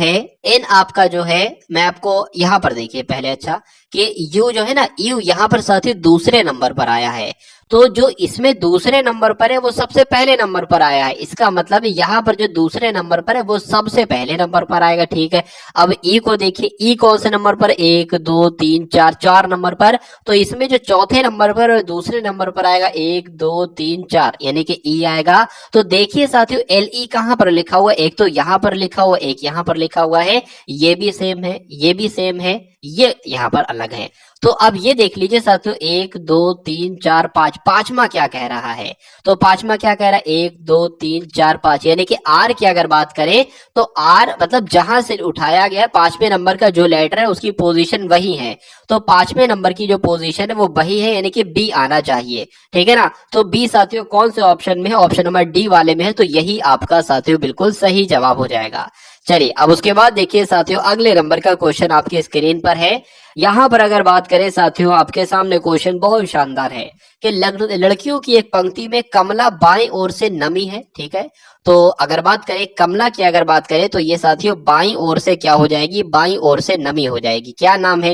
है, मैं आपको यहाँ पर देखिए पहले, अच्छा कि यू जो है ना, यू यहाँ पर साथी दूसरे नंबर पर आया है, तो जो इसमें दूसरे नंबर पर है वो सबसे पहले नंबर पर आया है। इसका मतलब यहाँ पर जो दूसरे नंबर पर है वो सबसे पहले नंबर पर आएगा, ठीक है। अब ई को देखिए, ई कौन से नंबर पर, 1 2 3 4, 4 नंबर पर, तो इसमें जो चौथे नंबर पर और दूसरे नंबर पर आएगा 1 2 3 4, यानी कि ई आएगा। तो देखिए साथियों LE कहाँ पर लिखा हुआ है, एक तो यहाँ पर लिखा हुआ, एक यहाँ पर लिखा हुआ है, ये भी सेम है, ये भी सेम है, ये यहाँ पर अलग है। तो अब ये देख लीजिए साथियों 1 2 3 4 5, पांचवा क्या कह रहा है, तो पांचवा क्या कह रहा है, 1 2 3 4 5, यानी कि आर की अगर बात करें तो आर मतलब जहां से उठाया गया पांचवें नंबर का जो लेटर है उसकी पोजीशन वही है, तो पांचवें नंबर की जो पोजीशन है वो वही है, यानी कि बी आना चाहिए, ठीक है ना। तो बी साथियों कौन से ऑप्शन में है, ऑप्शन नंबर डी वाले में है, तो यही आपका साथियों बिल्कुल सही जवाब हो जाएगा। चलिए अब उसके बाद देखिए साथियों अगले नंबर का क्वेश्चन आपके स्क्रीन पर है। यहाँ पर अगर बात करें साथियों, आपके सामने क्वेश्चन बहुत शानदार है कि लड़कियों की एक पंक्ति में कमला बाएं ओर से नमी है, ठीक है। तो अगर बात करें कमला की, अगर बात करें तो ये साथियों बाईं ओर से क्या हो जाएगी, बाईं ओर से नमी हो जाएगी। क्या नाम है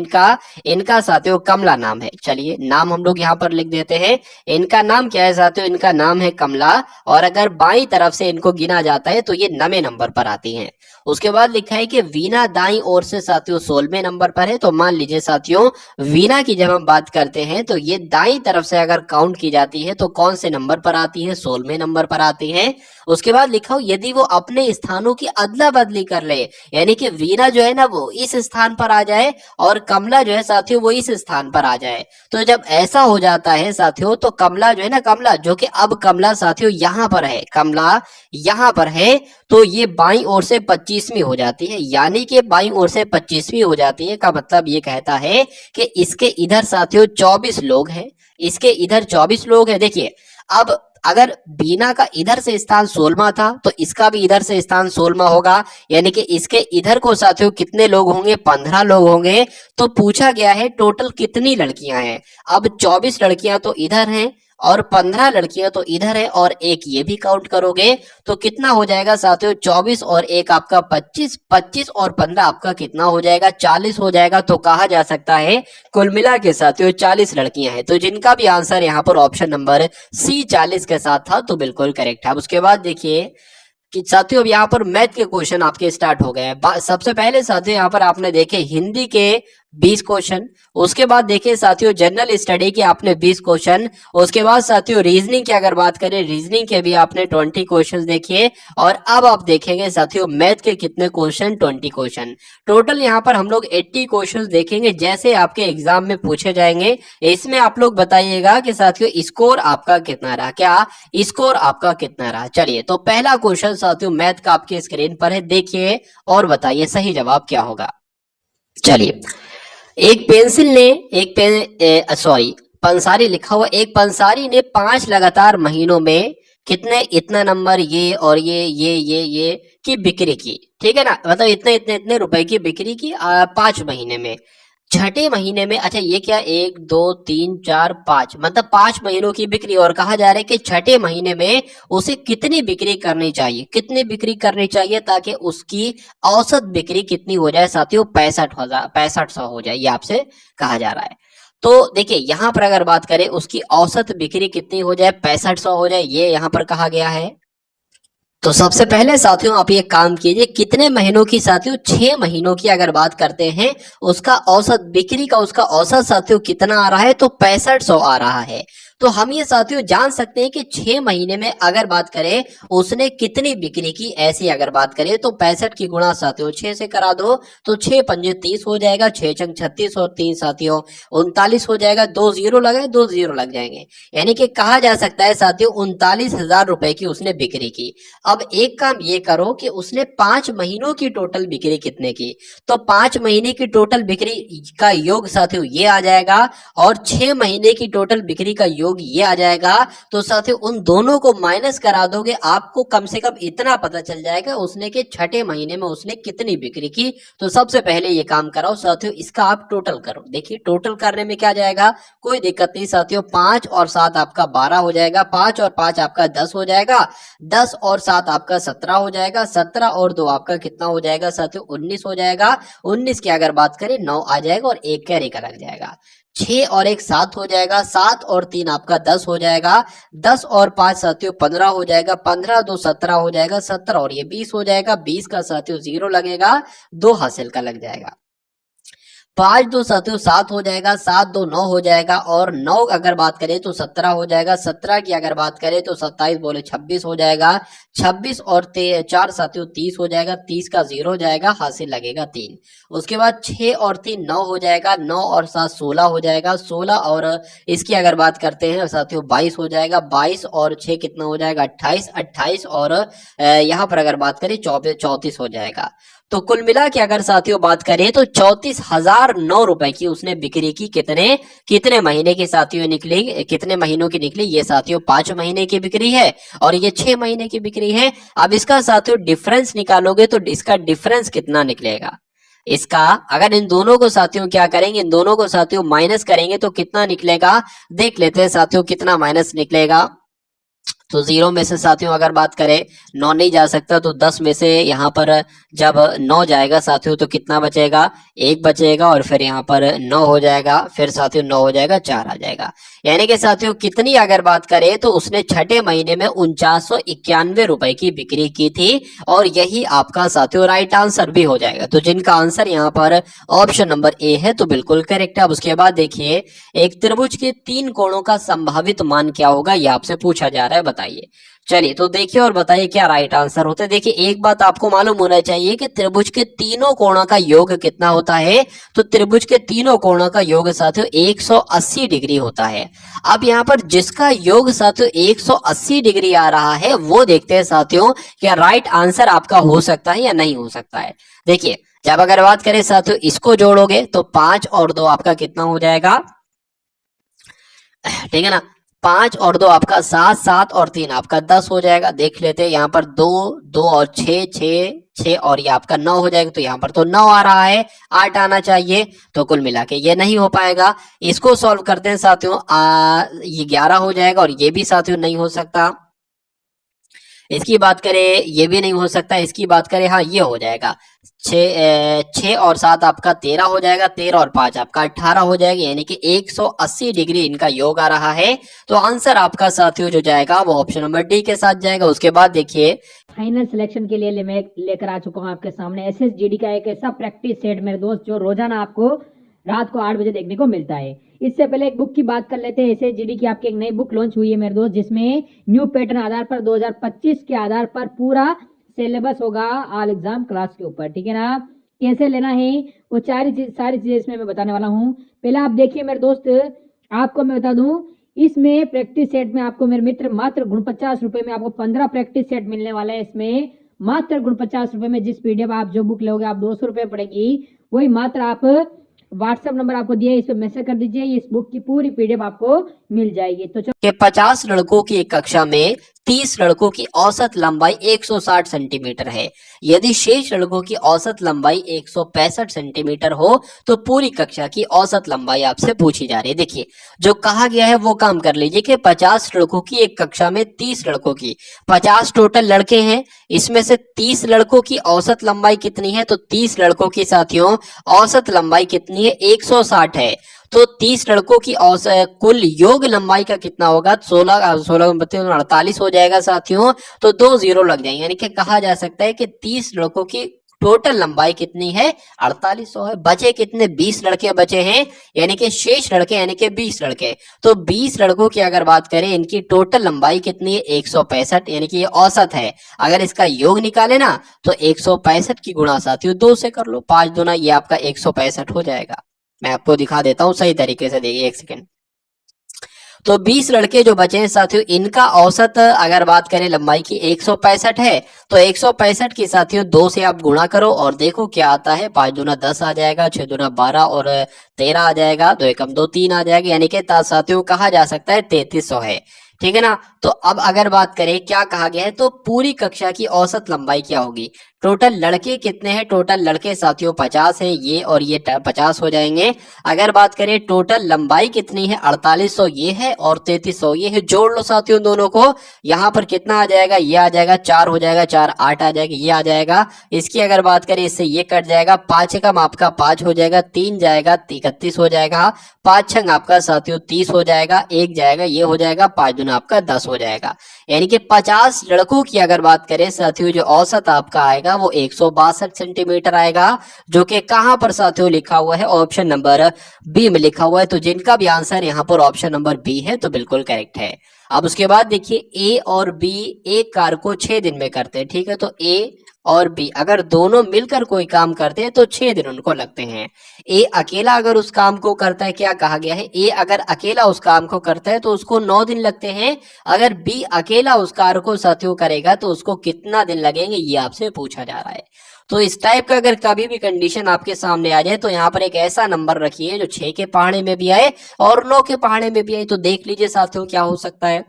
इनका साथियों कमला नाम है। चलिए नाम हम लोग यहाँ पर लिख देते हैं, इनका नाम क्या है साथियों, इनका नाम है कमला, और अगर बाईं तरफ से इनको गिना जाता है तो ये 9वें नंबर पर आती हैं। उसके बाद लिखा है कि वीना दाईं ओर से साथियों 16वें नंबर पर है। तो मान लीजिए साथियों वीना की जब हम बात करते हैं तो ये दाईं तरफ से अगर काउंट की जाती है तो कौन से नंबर पर आती है, 16वें नंबर पर आती है। उसके बाद लिखा हो यदि वो अपने स्थानों की अदला बदली कर ले, यानी कि वीना जो है ना वो इस स्थान पर आ जाए और कमला जो है साथियों वो इस स्थान पर आ जाए, तो जब ऐसा हो जाता है साथियों तो कमला जो है ना, कमला जो कि अब कमला साथियों यहाँ पर है, कमला यहाँ पर है, तो ये बाईं ओर से 25वीं हो जाती है, यानी कि बाईं ओर से 25वीं हो जाती है का मतलब ये कहता है कि इसके इधर साथियों 24 लोग हैं, इसके इधर 24 लोग हैं। देखिए अब अगर बीना का इधर से स्थान 16वां था तो इसका भी इधर से स्थान 16वां होगा, यानी कि इसके इधर को साथियों कितने लोग होंगे, 15 लोग होंगे। तो पूछा गया है टोटल कितनी लड़कियां हैं, अब 24 लड़कियां तो इधर हैं और 15 लड़कियां तो इधर है और एक ये भी काउंट करोगे तो कितना हो जाएगा साथियों, 24 और एक आपका 25, 25 और 15 आपका कितना हो जाएगा, 40 हो जाएगा। तो कहा जा सकता है कुल मिला के साथियों 40 लड़कियां हैं। तो जिनका भी आंसर यहाँ पर ऑप्शन नंबर सी 40 के साथ था तो बिल्कुल करेक्ट है। अब उसके बाद देखिए कि साथियों अब यहाँ पर मैथ के क्वेश्चन आपके स्टार्ट हो गए हैं। सबसे पहले साथियों यहाँ पर आपने देखे हिंदी के 20 क्वेश्चन, उसके बाद देखे साथियों जनरल स्टडी के आपने 20 क्वेश्चन, उसके बाद साथियों रीजनिंग की अगर बात करें रीजनिंग के भी आपने 20 क्वेश्चन देखिए, और अब आप देखेंगे साथियों मैथ के कितने क्वेश्चन, 20 क्वेश्चन। टोटल यहाँ पर हम लोग 80 क्वेश्चन देखेंगे जैसे आपके एग्जाम में पूछे जाएंगे। इसमें आप लोग बताइएगा कि साथियों स्कोर आपका कितना रहा, क्या स्कोर आपका कितना रहा। चलिए तो पहला क्वेश्चन साथियों मैथ का आपके स्क्रीन पर है, देखिए और बताइए सही जवाब क्या होगा। चलिए एक पेंसिल ने पंसारी लिखा हुआ, एक पंसारी ने 5 लगातार महीनों में कितने इतना नंबर ये और ये की बिक्री की, ठीक है ना, मतलब इतने रुपए की बिक्री की 5 महीने में। छठे महीने में, अच्छा ये क्या 1 2 3 4 5, मतलब 5 महीनों की बिक्री, और कहा जा रहा है कि छठे महीने में उसे कितनी बिक्री करनी चाहिए, कितनी बिक्री करनी चाहिए ताकि उसकी औसत बिक्री कितनी हो जाए साथियों, 6500 हो जाए, ये आपसे कहा जा रहा है। तो देखिए यहाँ पर अगर बात करें उसकी औसत बिक्री कितनी हो जाए, 6500 हो जाए, ये यहाँ पर कहा गया है। तो सबसे पहले साथियों आप ये काम कीजिए, कितने महीनों की साथियों, 6 महीनों की अगर बात करते हैं उसका औसत बिक्री का उसका औसत साथियों कितना आ रहा है, तो 6500 आ रहा है। तो हम ये साथियों जान सकते हैं कि 6 महीने में अगर बात करें उसने कितनी बिक्री की। ऐसी अगर बात करें तो 65 की गुणा साथियों 6 से करा दो तो 6 पंजे 30 हो जाएगा, 6 चंग 36 और 3 साथियों 39 हो जाएगा। 2 जीरो लगाए, 2 जीरो लग जाएंगे, यानी कि कहा जा सकता है साथियों 39,000 रुपए की उसने बिक्री की। अब एक काम ये करो कि उसने 5 महीनों की टोटल बिक्री कितने की, तो 5 महीने की टोटल बिक्री का योग साथियों ये आ जाएगा और 6 महीने की टोटल बिक्री का योग ये आ जाएगा। तो साथियों उन दोनों को माइनस करा दोगे, आपको कम से कम इतना पता चल जाएगा उसने के छठे महीने में उसने कितनी बिक्री की। तो सबसे पहले ये काम कराओ साथियों, इसका आप टोटल करो। देखिए टोटल करने में क्या जाएगा, कोई दिक्कत नहीं साथियों। 5 और 7 आपका 12 हो जाएगा, 5 और 5 आपका 10 हो जाएगा, 10 और 7 आपका 17 हो जाएगा, 17 और 2 आपका कितना हो जाएगा साथियों 19 हो जाएगा। 19 की अगर बात करें 9 आ जाएगा और 1 कैरी का लग जाएगा। 6 और 1 7 हो जाएगा, 7 और 3 आपका 10 हो जाएगा, 10 और 5 साथियों 15 हो जाएगा, 15 2 17 हो जाएगा, 17 और ये 20 हो जाएगा, 20 का साथियों 0 लगेगा, 2 हासिल का लग जाएगा। 5 2 साथियों 7 हो जाएगा, 7 2 9 हो जाएगा और 9 अगर बात करें तो 17 हो जाएगा, 17 की अगर बात करें तो 27 बोले 26 हो जाएगा, 26 और 4 साथियों 30 हो जाएगा, 30 का 0 हो जाएगा, हासिल लगेगा 3। उसके बाद 6 और 3 9 हो जाएगा, 9 और 7 16 हो जाएगा, 16 और इसकी अगर बात करते हैं साथियों 22 हो जाएगा, 22 और 6 कितना हो जाएगा 28, 28 और यहाँ पर अगर बात करें 34 हो जाएगा। तो कुल मिला के अगर साथियों बात करें तो 34,009 रुपए की उसने बिक्री की। कितने कितने महीने की साथियों निकली, कितने महीनों की निकली, ये साथियों 5 महीने की बिक्री है और ये 6 महीने की बिक्री है। अब इसका साथियों डिफरेंस निकालोगे तो इसका डिफरेंस कितना निकलेगा, इसका अगर इन दोनों को साथियों क्या करेंगे, इन दोनों को साथियों माइनस करेंगे तो कितना निकलेगा, देख लेते हैं साथियों कितना माइनस निकलेगा। तो 0 में से साथियों अगर बात करें 9 नहीं जा सकता, तो 10 में से यहाँ पर जब 9 जाएगा साथियों तो कितना बचेगा, 1 बचेगा और फिर यहाँ पर 9 हो जाएगा, फिर साथियों 9 हो जाएगा, 4 आ जाएगा। यानी कि साथियों कितनी अगर बात करें तो उसने छठे महीने में 4991 रुपए की बिक्री की थी और यही आपका साथियों राइट आंसर भी हो जाएगा। तो जिनका आंसर यहाँ पर ऑप्शन नंबर ए है तो बिल्कुल करेक्ट है। अब उसके बाद देखिए एक त्रिभुज के 3 कोणों का संभावित मान क्या होगा, यह आपसे पूछा जा रहा है, बताइए। चलिए तो देखिए और बताइए क्या राइट आंसर होता है। देखिए एक बात आपको मालूम होना चाहिए कि त्रिभुज के तीनों कोणों का योग कितना होता है, तो त्रिभुज के तीनों कोणों का योग साथियों 180 डिग्री होता है। अब यहाँ पर जिसका योग साथियों 180 डिग्री आ रहा है वो देखते हैं साथियों क्या राइट आंसर आपका हो सकता है या नहीं हो सकता है। देखिए जब अगर बात करें साथियों इसको जोड़ोगे तो 5 और 2 आपका कितना हो जाएगा, ठीक है ना, 5 और 2 आपका 7, 7 और 3 आपका 10 हो जाएगा। देख लेते हैं यहाँ पर 2 2 और 6 6 6 और ये आपका 9 हो जाएगा, तो यहाँ पर तो 9 आ रहा है, 8 आना चाहिए, तो कुल मिला के ये नहीं हो पाएगा। इसको सॉल्व करते हैं साथियों, ये 11 हो जाएगा और ये भी साथियों नहीं हो सकता। इसकी बात करें ये भी नहीं हो सकता, इसकी बात करें हाँ ये हो जाएगा, 6 और 7 आपका 13 हो जाएगा, 13 और 5 आपका 18 हो जाएगा, यानी कि 180 डिग्री इनका योग आ रहा है। तो आंसर आपका साथियों जो जाएगा वो ऑप्शन नंबर डी के साथ जाएगा। उसके बाद देखिए फाइनल सिलेक्शन के लिए मैं लेकर आ चुका हूँ आपके सामने एसएसजीडी का एक ऐसा प्रैक्टिस सेट मेरे दोस्त जो रोजाना आपको रात को 8 बजे देखने को मिलता है। इससे पहले एक बुक की बात कर लेते हैं। एसएसजीडी की आपकी एक नई बुक लॉन्च हुई है मेरे दोस्त, जिसमें न्यू पैटर्न आधार पर 2025 के आधार पर पूरा सिलेबस होगा ऑल एग्जाम क्लास के ऊपर, ठीक है ना। कैसे लेना है वो सारी चीजें इसमें मैं बताने वाला हूँ। पहले आप देखिए मेरे दोस्त, आपको मैं बता दूं इसमें प्रैक्टिस सेट में आपको मेरे मित्र मात्र 49 रुपए में आपको 15 प्रैक्टिस सेट मिलने वाला है। इसमें मात्र 49 रुपए में जिस पीडीएफ आप जो बुक लोगे आप 200 रुपए पड़ेगी, वही मात्र आप व्हाट्सएप नंबर आपको दिया है, इस पर मैसेज कर दीजिए, इस बुक की पूरी पीडीएफ आपको मिल जाएगी। तो कि 50 लड़कों की एक कक्षा में 30 लड़कों की औसत लंबाई 160 सेंटीमीटर है। यदि शेष लड़कों की औसत लंबाई 165 सेंटीमीटर हो तो पूरी कक्षा की औसत लंबाई आपसे पूछी जा रही है। देखिए जो कहा गया है वो काम कर लीजिए कि 50 लड़कों की एक कक्षा में 30 लड़कों की, 50 टोटल लड़के हैं, इसमें से 30 लड़कों की औसत लंबाई कितनी है, तो 30 लड़कों की साथियों औसत लंबाई कितनी है, 160 है। तो 30 लड़कों की औसत कुल योग लंबाई का कितना होगा, 48 हो जाएगा साथियों, तो 2 जीरो लग जाएंगे। यानी कि कहा जा सकता है कि 30 लड़कों की टोटल लंबाई कितनी है 4800 है। बचे कितने 20 लड़के बचे हैं, यानी कि शेष लड़के यानी कि 20 लड़के। तो 20 लड़कों की अगर बात करें, इनकी टोटल लंबाई कितनी है 165, यानी कि ये औसत है। अगर इसका योग निकाले ना तो 165 की गुणा साथियों 2 से कर लो, 5 दूना ये आपका 165 हो जाएगा। मैं आपको दिखा देता हूं सही तरीके से, देखिए एक सेकेंड। तो 20 लड़के जो बचे हैं साथियों, इनका औसत अगर बात करें लंबाई की 165 है, तो 165 की साथियों 2 से आप गुणा करो और देखो क्या आता है। 5 दूना 10 आ जाएगा, 6 दूना 12 और 13 आ जाएगा, 2 एकम 2 3 आ जाएगा, यानी कि साथियों कहा जा सकता है 3300 है। ठीक है ना। तो अब अगर बात करें क्या कहा गया है, तो पूरी कक्षा की औसत लंबाई क्या होगी। टोटल लड़के कितने हैं, टोटल लड़के साथियों 50 है, ये और ये 50 हो जाएंगे। अगर बात करें टोटल लंबाई कितनी है 4800 ये है और 3300 ये है, जोड़ लो साथियों दोनों को। यहाँ पर कितना आ जाएगा, ये आ जाएगा 4 हो जाएगा, 4 8 आ जाएगा, ये आ जाएगा। इसकी अगर बात करें इससे ये कट जाएगा, 5 एकम आपका 5 हो जाएगा, 3 जाएगा 31 हो जाएगा, 5 छंग आपका साथियों 30 हो जाएगा, 1 जाएगा ये हो जाएगा, 5 दूना आपका 10 हो जाएगा। यानी कि 50 लड़कों की अगर बात करें साथियों, जो औसत आपका आएगा वो 162 सेंटीमीटर आएगा, जो कि कहां पर साथियों लिखा हुआ है, ऑप्शन नंबर बी में लिखा हुआ है। तो जिनका भी आंसर यहाँ पर ऑप्शन नंबर बी है तो बिल्कुल करेक्ट है। अब उसके बाद देखिए ए और बी एक कार्य को 6 दिन में करते हैं। ठीक है, तो ए और बी अगर दोनों मिलकर कोई काम करते हैं तो 6 दिन उनको लगते हैं। ए अकेला अगर उस काम को करता है, क्या कहा गया है, ए अगर अकेला उस काम को करता है तो उसको 9 दिन लगते हैं। अगर बी अकेला उस कार्य को साथियों करेगा तो उसको कितना दिन लगेंगे, ये आपसे पूछा जा रहा है। तो इस टाइप का अगर कभी भी कंडीशन आपके सामने आ जाए तो यहाँ पर एक ऐसा नंबर रखिए जो 6 के पहाड़े में भी आए और 9 के पहाड़े में भी आए। तो देख लीजिए साथियों क्या हो सकता है,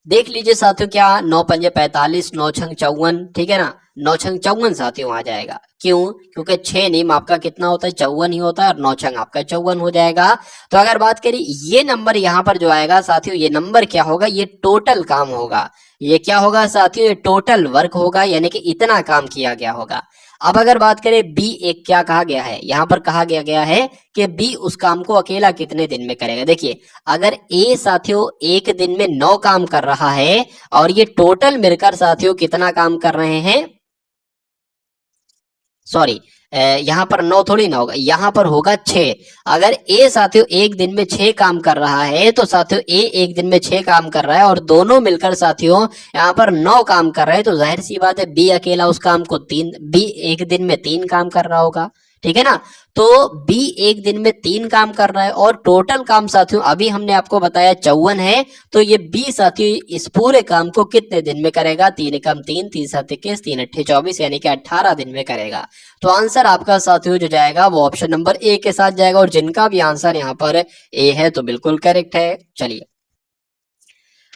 देख लीजिए साथियों, क्या 9 पंजे 45, 9 छंग 54, ठीक है ना, 9 छंग 54 साथियों आ जाएगा। क्यों, क्योंकि 6 नीम आपका कितना होता है 54 ही होता है और 9 छंग आपका 54 हो जाएगा। तो अगर बात करें ये नंबर यहाँ पर जो आएगा साथियों, ये नंबर क्या होगा, ये टोटल काम होगा। ये क्या होगा साथियों, ये टोटल वर्क होगा, यानी कि इतना काम किया गया होगा। अब अगर बात करें बी एक क्या कहा गया है, यहाँ पर कहा गया है कि बी उस काम को अकेला कितने दिन में करेगा। देखिए अगर ए साथियों एक दिन में 9 काम कर रहा है और ये टोटल मिलकर साथियों कितना काम कर रहे हैं, सॉरी यहाँ पर 9 थोड़ी ना होगा, यहाँ पर होगा 6। अगर ए साथियों एक दिन में 6 काम कर रहा है तो साथियों ए एक दिन में 6 काम कर रहा है और दोनों मिलकर साथियों यहाँ पर 9 काम कर रहे हैं। तो जाहिर सी बात है बी अकेला उस काम को बी एक दिन में 3 काम कर रहा होगा। ठीक है ना। तो बी एक दिन में 3 काम कर रहा है और टोटल काम साथियों अभी हमने आपको बताया 54 है। तो ये बी साथियों इस पूरे काम को कितने दिन में करेगा, 3 एकम 3, 3 7 21, 3 अट्ठे 24, यानी कि 18 दिन में करेगा। तो आंसर आपका साथियों जो जाएगा वो ऑप्शन नंबर ए के साथ जाएगा और जिनका भी आंसर यहाँ पर ए है तो बिल्कुल करेक्ट है। चलिए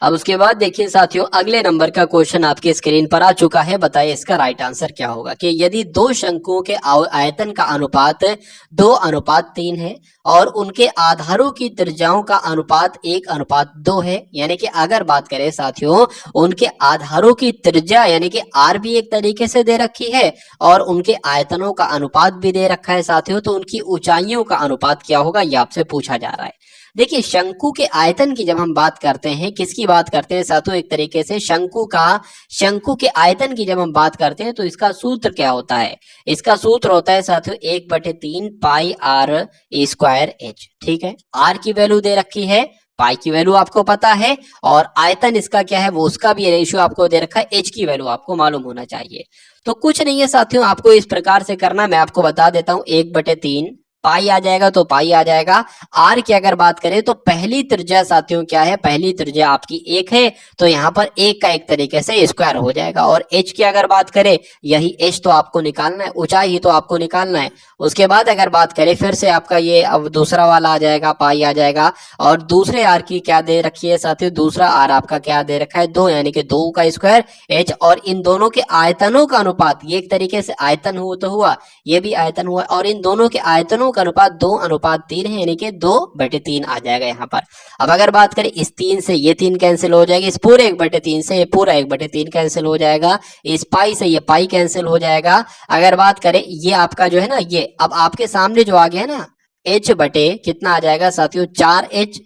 अब उसके बाद देखिए साथियों, अगले नंबर का क्वेश्चन आपके स्क्रीन पर आ चुका है। बताइए इसका राइट आंसर क्या होगा कि यदि दो शंकुओं के आयतन का अनुपात 2:3 है और उनके आधारों की त्रिज्याओं का अनुपात 1:2 है, यानी कि अगर बात करें साथियों उनके आधारों की त्रिज्या यानी कि आर भी एक तरीके से दे रखी है और उनके आयतनों का अनुपात भी दे रखा है साथियों, तो उनकी ऊंचाइयों का अनुपात क्या होगा ये आपसे पूछा जा रहा है। देखिए शंकु के आयतन की जब हम बात करते हैं, किसकी बात करते हैं साथियों, एक तरीके से शंकु के आयतन की जब हम बात करते हैं तो इसका सूत्र क्या होता है, इसका सूत्र होता है साथियों 1/3 पाई आर ए स्क्वायर एच। ठीक है, आर की वैल्यू दे रखी है, पाई की वैल्यू आपको पता है और आयतन इसका क्या है वो उसका भी रेशियो आपको दे रखा है, एच की वैल्यू आपको मालूम होना चाहिए। तो कुछ नहीं है साथियों, आपको इस प्रकार से करना, मैं आपको बता देता हूं 1/3 पाई आ जाएगा तो पाई आ जाएगा। आर की अगर बात करें तो पहली त्रिज्या साथियों क्या है, पहली त्रिज्या आपकी 1 है तो यहाँ पर 1 का एक तरीके से स्क्वायर हो जाएगा। और एच की अगर बात करें, यही एच तो आपको निकालना है, ऊंचाई ही तो आपको निकालना है। उसके बाद अगर बात करें फिर से आपका ये अब दूसरा वाला आ जाएगा, पाई आ जाएगा। और दूसरे आर की क्या दे रखी है साथियों, दूसरा आर आपका क्या दे रखा है 2, यानी कि 2 का स्क्वायर एच। और इन दोनों के आयतनों का अनुपात, ये एक तरीके से आयतन हुआ तो हुआ, ये भी आयतन हुआ, और इन दोनों के आयतनों का अनुपात 2:3 है, यानी कि 2/3 आ जाएगा यहाँ पर। अब अगर बात करें इस 3 से ये 3 कैंसिल हो जाएगी, इस पूरे 1/3 से ये पूरा 1/3 कैंसिल हो जाएगा, इस पाई से ये पाई कैंसिल हो जाएगा। अगर बात करें ये आपका जो है ना, ये अब आपके सामने जो आ गया ना एच बटे कितना आ जाएगा साथियों 4h,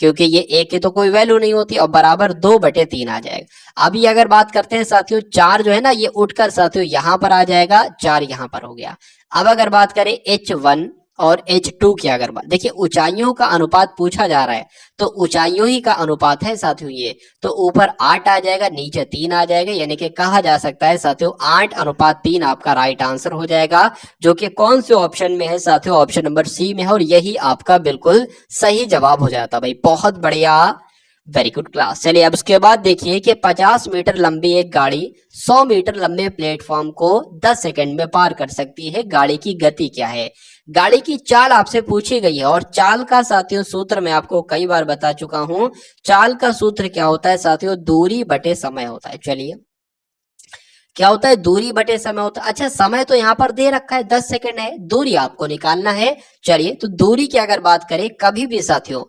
क्योंकि ये ए की तो कोई वैल्यू नहीं होती और बराबर 2/3 आ जाएगा। अभी अगर बात करते हैं साथियों 4 जो है ना ये उठकर साथियों यहाँ पर आ जाएगा, 4 यहाँ पर हो गया। अब अगर बात करें H1 और H2 की, अगर बात देखिए ऊंचाइयों का अनुपात पूछा जा रहा है तो ऊंचाइयों ही का अनुपात है साथियों ये, तो ऊपर 8 आ जाएगा नीचे 3 आ जाएगा, यानी कि कहा जा सकता है साथियों 8:3 आपका राइट आंसर हो जाएगा, जो कि कौन से ऑप्शन में है साथियों, ऑप्शन नंबर सी में है, और यही आपका बिल्कुल सही जवाब हो जाता भाई। बहुत बढ़िया, वेरी गुड क्लास। चलिए अब उसके बाद देखिए कि 50 मीटर लंबी एक गाड़ी 100 मीटर लंबे प्लेटफॉर्म को 10 सेकंड में पार कर सकती है, गाड़ी की गति क्या है? गाड़ी की चाल आपसे पूछी गई है, और चाल का साथियों सूत्र मैं आपको कई बार बता चुका हूं। चाल का सूत्र क्या होता है साथियों, दूरी बटे समय होता है। चलिए क्या होता है, दूरी बटे समय होता है। अच्छा समय तो यहाँ पर दे रखा है 10 सेकंड है, दूरी आपको निकालना है। चलिए तो दूरी की अगर बात करें कभी भी साथियों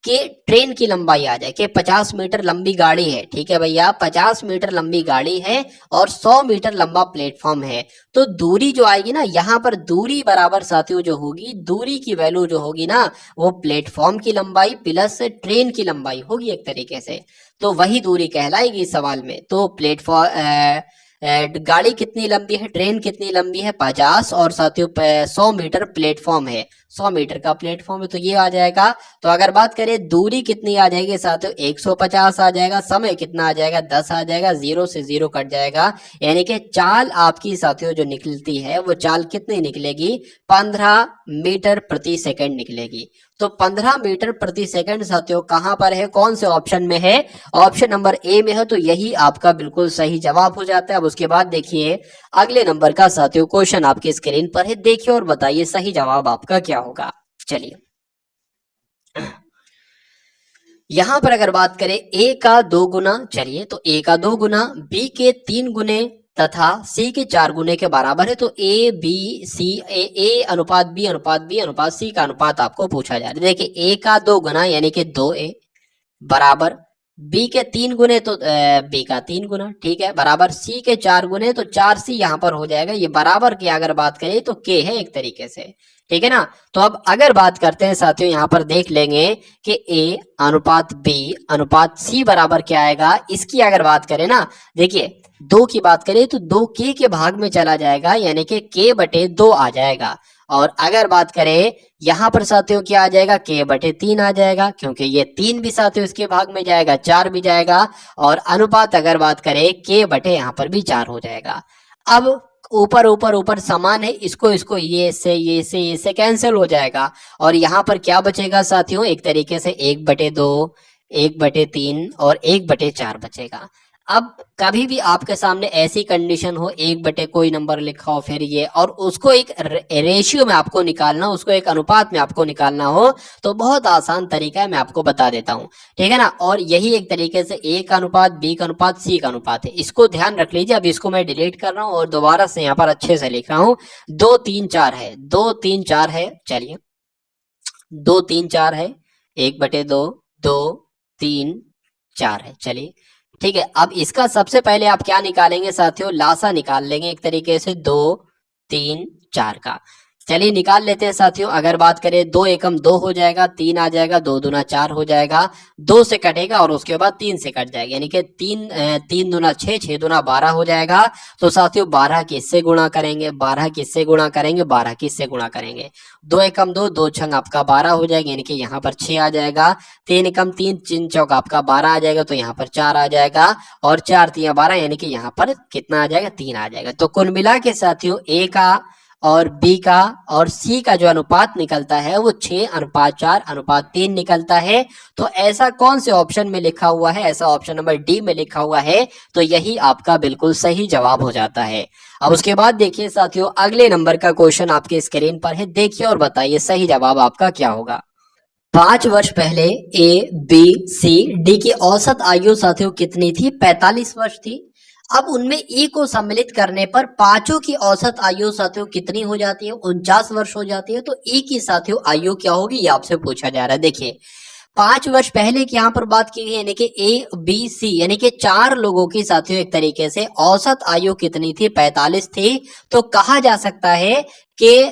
कि ट्रेन की लंबाई आ जाए कि 50 मीटर लंबी गाड़ी है, ठीक है भैया 50 मीटर लंबी गाड़ी है और 100 मीटर लंबा प्लेटफॉर्म है, तो दूरी जो आएगी ना यहाँ पर दूरी बराबर साथियों जो होगी, दूरी की वैल्यू जो होगी ना वो प्लेटफॉर्म की लंबाई प्लस ट्रेन की लंबाई होगी एक तरीके से, तो वही दूरी कहलाएगी इस सवाल में। तो गाड़ी कितनी लंबी है, ट्रेन कितनी लंबी है 50, और साथियों 100 मीटर प्लेटफॉर्म है, 100 मीटर का प्लेटफॉर्म है, तो ये आ जाएगा। तो अगर बात करें दूरी कितनी आ जाएगी साथियों 150 आ जाएगा, समय कितना आ जाएगा 10 आ जाएगा, 0 से 0 कट जाएगा, यानी कि चाल आपकी साथियों जो निकलती है वो चाल कितनी निकलेगी, 15 मीटर प्रति सेकंड निकलेगी। तो 15 मीटर प्रति सेकंड साथियों कहां पर है, कौन से ऑप्शन में है, ऑप्शन नंबर ए में है, तो यही आपका बिल्कुल सही जवाब हो जाता है। अब उसके बाद देखिए अगले नंबर का साथियों क्वेश्चन आपकी स्क्रीन पर है, देखिए और बताइए सही जवाब आपका क्या होगा। चलिए यहां पर अगर बात करें a का 2 गुना, चलिए तो a का 2 गुना b के 3 गुने तथा c के 4 गुने के बराबर है, तो a b c a अनुपात b अनुपात b अनुपात c का अनुपात आपको पूछा जा रहा है। देखिए a का 2 गुना यानी कि 2a बराबर b के 3 गुने तो b का 3 गुना, ठीक है, बराबर c के 4 गुने तो 4c यहाँ पर हो जाएगा, ये बराबर की अगर बात करें तो k है एक तरीके से, ठीक है ना। तो अब अगर बात करते हैं साथियों यहाँ पर देख लेंगे कि a अनुपात b अनुपात c बराबर क्या आएगा, इसकी अगर बात करें ना, देखिए 2 की बात करें तो 2 k के भाग में चला जाएगा, यानी कि k/2 आ जाएगा, और अगर बात करें यहाँ पर साथियों क्या आ जाएगा, k/3 आ जाएगा, क्योंकि ये 3 भी साथियों इसके भाग में जाएगा, 4 भी जाएगा, और अनुपात अगर बात करें k/यहाँ पर भी 4 हो जाएगा। अब ऊपर ऊपर ऊपर समान है, इसको इसको ये से कैंसिल हो जाएगा, और यहाँ पर क्या बचेगा साथियों, एक तरीके से 1/2 1/3 और 1/4 बचेगा। अब कभी भी आपके सामने ऐसी कंडीशन हो 1/ कोई नंबर लिखा हो फिर ये, और उसको एक रेशियो में आपको निकालना हो, उसको एक अनुपात में आपको निकालना हो, तो बहुत आसान तरीका है, मैं आपको बता देता हूँ, ठीक है ना। और यही एक तरीके से a का अनुपात b का अनुपात c का अनुपात है, इसको ध्यान रख लीजिए। अब इसको मैं डिलीट कर रहा हूँ और दोबारा से यहाँ पर अच्छे से लिख रहा हूँ, 2 3 4 है, 2 3 4 है, चलिए 2 3 4 है, 1/2 2 3 4 है, चलिए ठीक है। अब इसका सबसे पहले आप क्या निकालेंगे साथियों, लासा निकाल लेंगे एक तरीके से 2 3 4 का, चलिए निकाल लेते हैं साथियों। अगर बात करें 2 एकम 2 हो जाएगा, 3 आ जाएगा, 2 दूना 4 हो जाएगा, 2 से कटेगा और उसके बाद 3 से कट जाएगा, यानी कि 3 दूना 6 6 दूना 12 हो जाएगा। तो साथियों 12 किससे गुणा करेंगे, 12 किससे गुणा करेंगे, 12 किससे गुणा करेंगे, 2 एकम 2 2 छंग आपका 12 हो जाएगा, यानी कि यहाँ पर 6 आ जाएगा, 3 एकम 3 3 चौक आपका 12 आ जाएगा, तो यहाँ पर 4 आ जाएगा, और 4 3 12 यानी कि यहाँ पर कितना आ जाएगा, 3 आ जाएगा। तो कुल मिला के साथियों a का और b का और c का जो अनुपात निकलता है वो 6:4:3 निकलता है। तो ऐसा कौन से ऑप्शन में लिखा हुआ है, ऐसा ऑप्शन नंबर डी में लिखा हुआ है, तो यही आपका बिल्कुल सही जवाब हो जाता है। अब उसके बाद देखिए साथियों अगले नंबर का क्वेश्चन आपके स्क्रीन पर है, देखिए और बताइए सही जवाब आपका क्या होगा। 5 वर्ष पहले ए बी सी डी की औसत आयु साथियों कितनी थी, 45 वर्ष थी। अब उनमें ई को सम्मिलित करने पर पांचों की औसत आयु साथियों कितनी हो जाती है, 49 वर्ष हो जाती है। तो ई की साथियों आयु क्या होगी, ये आपसे पूछा जा रहा है। देखिए 5 वर्ष पहले की यहाँ पर बात की गई, यानी कि ए बी सी यानी कि 4 लोगों की साथियों एक तरीके से औसत आयु कितनी थी, 45 थी। तो कहा जा सकता है कि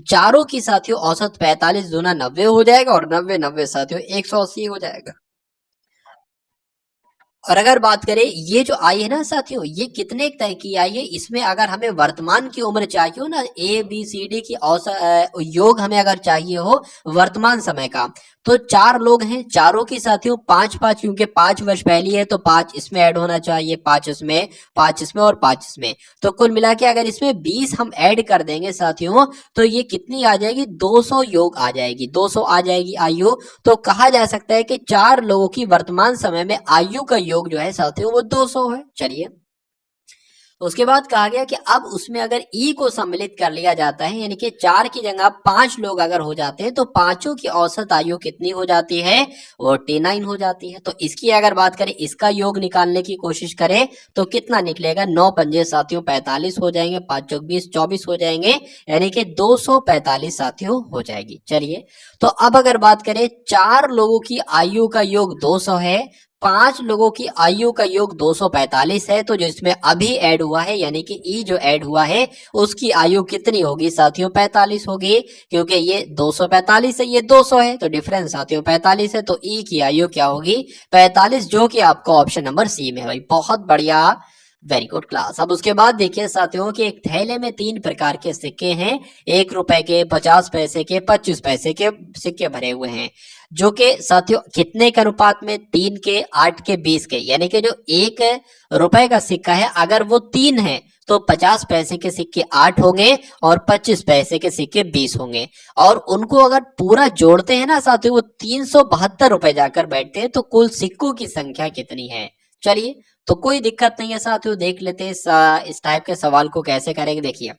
चारों की साथियों औसत 45 दूना 90 हो जाएगा और 90 90 साथियों 180 हो जाएगा। और अगर बात करें ये जो आई है ना साथियों, ये कितने तय की आई है, इसमें अगर हमें वर्तमान की उम्र चाहिए हो ना, ए बी सी डी की औसत योग हमें अगर चाहिए हो वर्तमान समय का, तो 4 लोग हैं, चारों की साथियों 5 5, क्योंकि 5 वर्ष पहली है तो 5 इसमें ऐड होना चाहिए, 5 इसमें, 5 इसमें और 5 इसमें, तो कुल मिला के अगर इसमें 20 हम ऐड कर देंगे साथियों, तो ये कितनी आ जाएगी, 200 योग आ जाएगी, 200 आ जाएगी आयु। तो कहा जा सकता है कि 4 लोगों की वर्तमान समय में आयु का योग जो है साथियों वो 200 है। चलिए, उसके बाद कहा गया कि अब उसमें अगर ई को सम्मिलित कर लिया जाता है, यानी कि 4 की जगह 5 लोग अगर हो जाते हैं, तो पांचों की औसत आयु कितनी हो जाती है, 49 हो जाती है। तो इसकी अगर बात करें, इसका योग निकालने की कोशिश करें तो कितना निकलेगा, 9 पंजे साथियों 45 हो जाएंगे, 5 चौक 20 24 हो जाएंगे, यानी कि 245 साथियों हो जाएगी। चलिए, तो अब अगर बात करें 4 लोगों की आयु का योग 200 है, 5 लोगों की आयु का योग 245 है, तो जो इसमें अभी ऐड हुआ है यानी कि ई जो ऐड हुआ है उसकी आयु कितनी होगी साथियों, 45 होगी, क्योंकि ये 245 है, ये 200 है, तो डिफरेंस साथियों 45 है, तो ई की आयु क्या होगी, 45, जो कि आपका ऑप्शन नंबर सी में है भाई। बहुत बढ़िया, वेरी गुड क्लास। अब उसके बाद देखिए साथियों कि एक थैले में 3 प्रकार के सिक्के हैं, 1 रुपए के, 50 पैसे के, 25 पैसे के सिक्के भरे हुए हैं, जो कि साथियों कितने के अनुपात में, 3 के, 8 के, 20 के, यानी कि जो 1 रुपए का सिक्का है अगर वो 3 है तो 50 पैसे के सिक्के 8 होंगे और 25 पैसे के सिक्के 20 होंगे, और उनको अगर पूरा जोड़ते हैं ना साथियों वो 372 रुपए जाकर बैठते हैं, तो कुल सिक्कों की संख्या कितनी है। चलिए, तो कोई दिक्कत नहीं है साथियों, देख लेते हैं इस टाइप के सवाल को कैसे करेंगे। देखिए,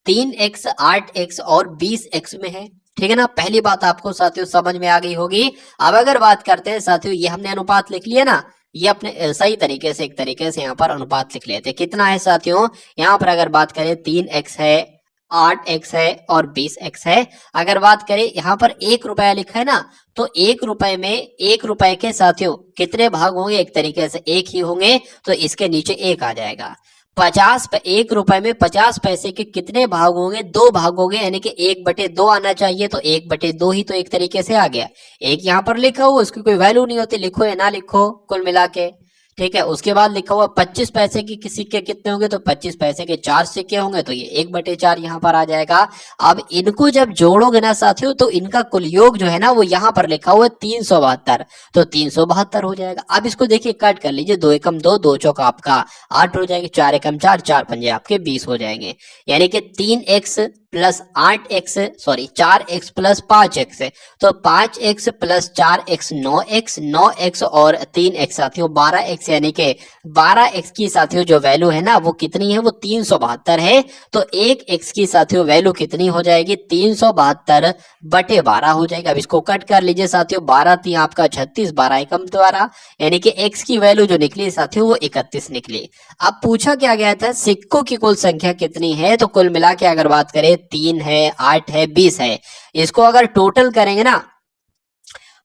3x 8x और 20x में है, ठीक है ना, पहली बात आपको साथियों समझ में आ गई होगी। अब अगर बात करते हैं साथियों, ये हमने अनुपात लिख लिया ना, ये अपने सही तरीके से एक तरीके से यहाँ पर अनुपात लिख लेते हैं। कितना है साथियों, यहाँ पर अगर बात करें 3x है, 8x है और 20x है। अगर बात करें यहाँ पर 1 रुपया लिखा है ना, तो 1 रुपए में 1 रुपए के साथियों कितने भाग होंगे, एक तरीके से 1 ही होंगे, तो इसके नीचे 1 आ जाएगा। 1 रुपए में 50 पैसे के कितने भाग होंगे, 2 भाग होंगे, यानी कि 1/2 आना चाहिए, तो 1/2 ही तो एक तरीके से आ गया। एक यहाँ पर लिखा हुआ, उसकी कोई वैल्यू नहीं होती, लिखो या ना लिखो कुल मिला के, ठीक है। उसके बाद लिखा हुआ 25 पैसे की सिक्के कितने होंगे, तो 25 पैसे के 4 सिक्के होंगे, तो ये 1/4 यहाँ पर आ जाएगा। अब इनको जब जोड़ोगे ना साथियों, तो इनका कुल योग जो है ना वो यहाँ पर लिखा हुआ है 372, तो 372 हो जाएगा। अब इसको देखिए कट कर लीजिए, 2 एकम 2, 2 चौक आपका 8 हो जाएंगे, 4 एकम 4, 4 पंजे आपके 20 हो जाएंगे, यानी कि 3x plus 8x, sorry 4x plus 5x, तो 5x plus 4x 9x, 9x और 3x साथियों 12x, यानी कि 12x की साथियों जो वैल्यू है ना वो कितनी है, वो 372 है। तो 1x की साथियों वैल्यू कितनी हो जाएगी, 372/12 हो जाएगा। अब इसको कट कर लीजिए साथियों, 12 थी आपका 36, 12 एकम 12, यानी कि x की वैल्यू जो निकली साथियों वो 31 निकली। अब पूछा क्या गया था, सिक्कों की कुल संख्या कितनी है, तो कुल मिला के अगर बात करें 3 है, 8 है, 20 है, इसको अगर टोटल करेंगे ना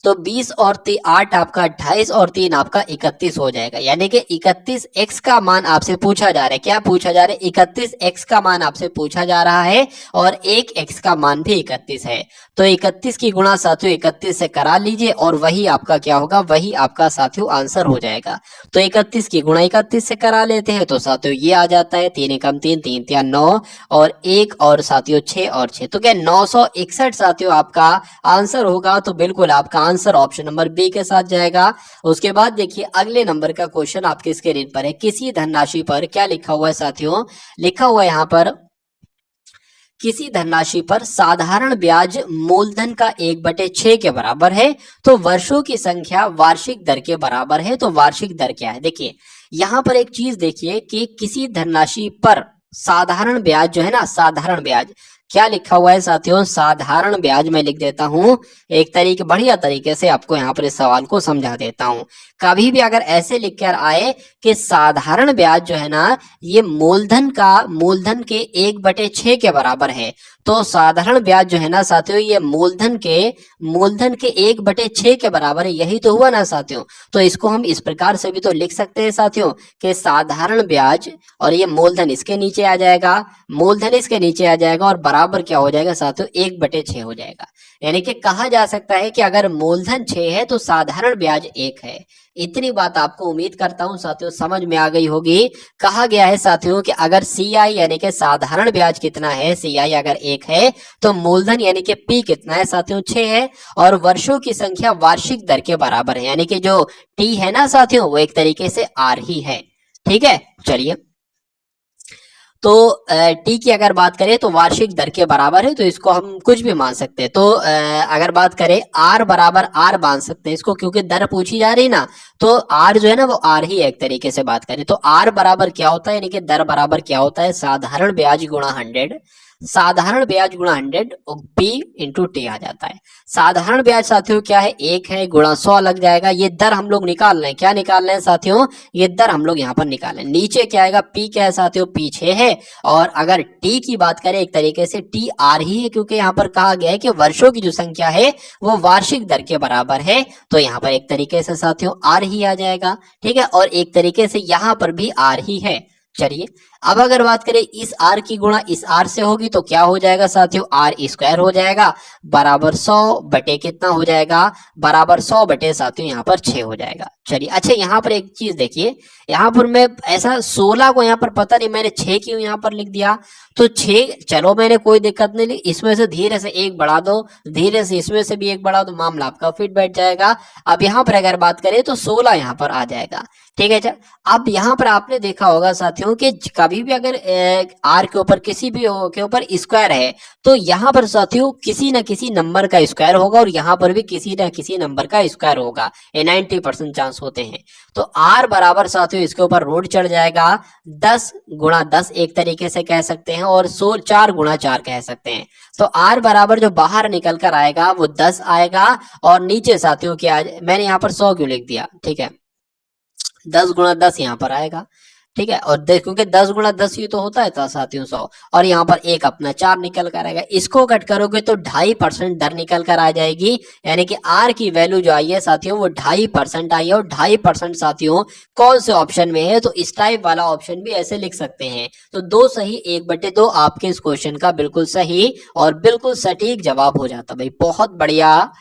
तो 20 और 8 आपका 28 और 3 आपका 31 हो जाएगा, यानी कि 31x का मान आपसे पूछा जा रहा है। क्या पूछा जा रहा है, 31x का मान आपसे पूछा जा रहा है, और 1x का मान भी 31 है, तो 31 की गुणा साथियों 31 से करा लीजिए, और वही आपका क्या होगा, वही आपका साथियों आंसर हो जाएगा। तो 31 की गुणा 31 से करा लेते हैं, तो साथियों ये आ जाता है 3 एकम 3, 3 तिया 9 और 1 और साथियों 6 और 6, तो क्या 961 साथियों आपका आंसर होगा। तो बिल्कुल आपका आंसर ऑप्शन नंबर बी के साथ जाएगा। उसके बाद देखिए अगले नंबर का क्वेश्चन आपके स्क्रीन पर है, किसी धनराशि पर क्या लिखा हुआ है साथियों, लिखा हुआ है यहाँ पर किसी धनराशि पर साधारण ब्याज मूलधन का 1/6 के बराबर है, तो वर्षों की संख्या वार्षिक दर के बराबर है, तो वार्षिक दर क्या है। देखिए यहाँ पर एक चीज देखिए कि किसी धनराशि पर साधारण ब्याज जो है ना, साधारण ब्याज क्या लिखा हुआ है साथियों, साधारण ब्याज मैं लिख देता हूं एक तरीके बढ़िया तरीके से, आपको यहाँ पर इस सवाल को समझा देता हूं। कभी भी अगर ऐसे लिख कर आए कि साधारण ब्याज जो है ना ये मूलधन के 1/6 के बराबर है, तो साधारण ब्याज जो है ना साथियों ये मूलधन के 1/6 के बराबर है, यही तो हुआ ना साथियों। तो इसको हम इस प्रकार से भी तो लिख सकते हैं साथियों कि साधारण ब्याज, और ये मूलधन इसके नीचे आ जाएगा, मूलधन इसके नीचे आ जाएगा, और बराबर क्या हो जाएगा साथियों, 1/6 हो जाएगा। यानी कि कहा जा सकता है कि अगर मूलधन 6 है तो साधारण ब्याज 1 है। इतनी बात आपको उम्मीद करता हूं साथियों समझ में आ गई होगी। कहा गया है साथियों कि अगर CI यानी कि साधारण ब्याज कितना है, CI अगर 1 है तो मूलधन यानी कि P कितना है साथियों, 6 है, और वर्षों की संख्या वार्षिक दर के बराबर है। यानी कि जो T है ना साथियों वो एक तरीके से R ही है। ठीक है, चलिए तो टी की अगर बात करें तो वार्षिक दर के बराबर है, तो इसको हम कुछ भी मान सकते हैं। तो अगर बात करें आर बराबर आर मान सकते हैं इसको, क्योंकि दर पूछी जा रही ना, तो आर जो है ना वो आर ही है। एक तरीके से बात करें तो आर बराबर क्या होता है, यानी कि दर बराबर क्या होता है, साधारण ब्याज गुणा 100, साधारण ब्याज गुणा 100 पी इंटू टी आ जाता है। साधारण ब्याज साथियों क्या है, 1 है, गुणा 100 लग जाएगा। ये दर हम लोग निकाल रहे हैं, क्या निकाल रहे हैं साथियों, ये दर हम लोग यहाँ पर निकाल रहे हैं। नीचे क्या आएगा, पी क्या है साथियों, पी 6 है, और अगर टी की बात करें एक तरीके से टी आर ही है, क्योंकि यहाँ पर कहा गया है कि वर्षों की जो संख्या है वो वार्षिक दर के बराबर है, तो यहाँ पर एक तरीके से साथियों आर ही आ जाएगा। ठीक है, और एक तरीके से यहाँ पर भी आर ही है। चलिए अब अगर बात करें इस आर की गुणा इस आर से होगी तो क्या हो जाएगा साथियों, आर स्क्वायर हो जाएगा, बराबर 100 बटे कितना हो जाएगा, बराबर 100 बटे साथियों यहाँ पर 6 हो जाएगा। चलिए अच्छा यहाँ पर एक चीज देखिए, यहाँ पर मैं ऐसा 16 को यहाँ पर पता नहीं मैंने 6 क्यों यहाँ पर लिख दिया, तो 6 चलो मैंने कोई दिक्कत नहीं ली, इसमें से धीरे से एक बढ़ा दो, धीरे से इसमें से भी एक बढ़ा दो, मामला आपका फिट बैठ जाएगा। अब यहाँ पर अगर बात करें तो 16 यहाँ पर आ जाएगा। ठीक है, अब यहाँ पर आपने देखा होगा साथियों कि कभी भी अगर आर के ऊपर किसी भी के ऊपर स्क्वायर है तो यहाँ पर साथियों किसी न किसी नंबर का स्क्वायर होगा, और यहाँ पर भी किसी न किसी नंबर का स्क्वायर होगा, ये 90% चांस होते हैं। तो आर बराबर साथियों इसके ऊपर रूट चढ़ जाएगा 10 गुणा 10 एक तरीके से कह सकते हैं, और 4 गुणा 4 कह सकते हैं। तो आर बराबर जो बाहर निकल कर आएगा वो 10 आएगा, और नीचे साथियों क्या, मैंने यहाँ पर 100 क्यों लिख दिया, ठीक है 10 गुणा 10 यहाँ पर आएगा। ठीक है, और क्योंकि 10 गुणा 10 ही तो होता है था साथियों 100, और यहाँ पर एक अपना 4 निकल कर आएगा। इसको कट करोगे तो 2.5% दर निकल कर आ जाएगी, यानी कि आर की वैल्यू जो आई है साथियों वो 2.5% आई है, और 2.5% साथियों कौन से ऑप्शन में है, तो इस टाइप वाला ऑप्शन भी ऐसे लिख सकते हैं। तो 2 सही 1/2 आपके इस क्वेश्चन का बिल्कुल सही और बिल्कुल सटीक जवाब हो जाता। भाई बहुत बढ़िया।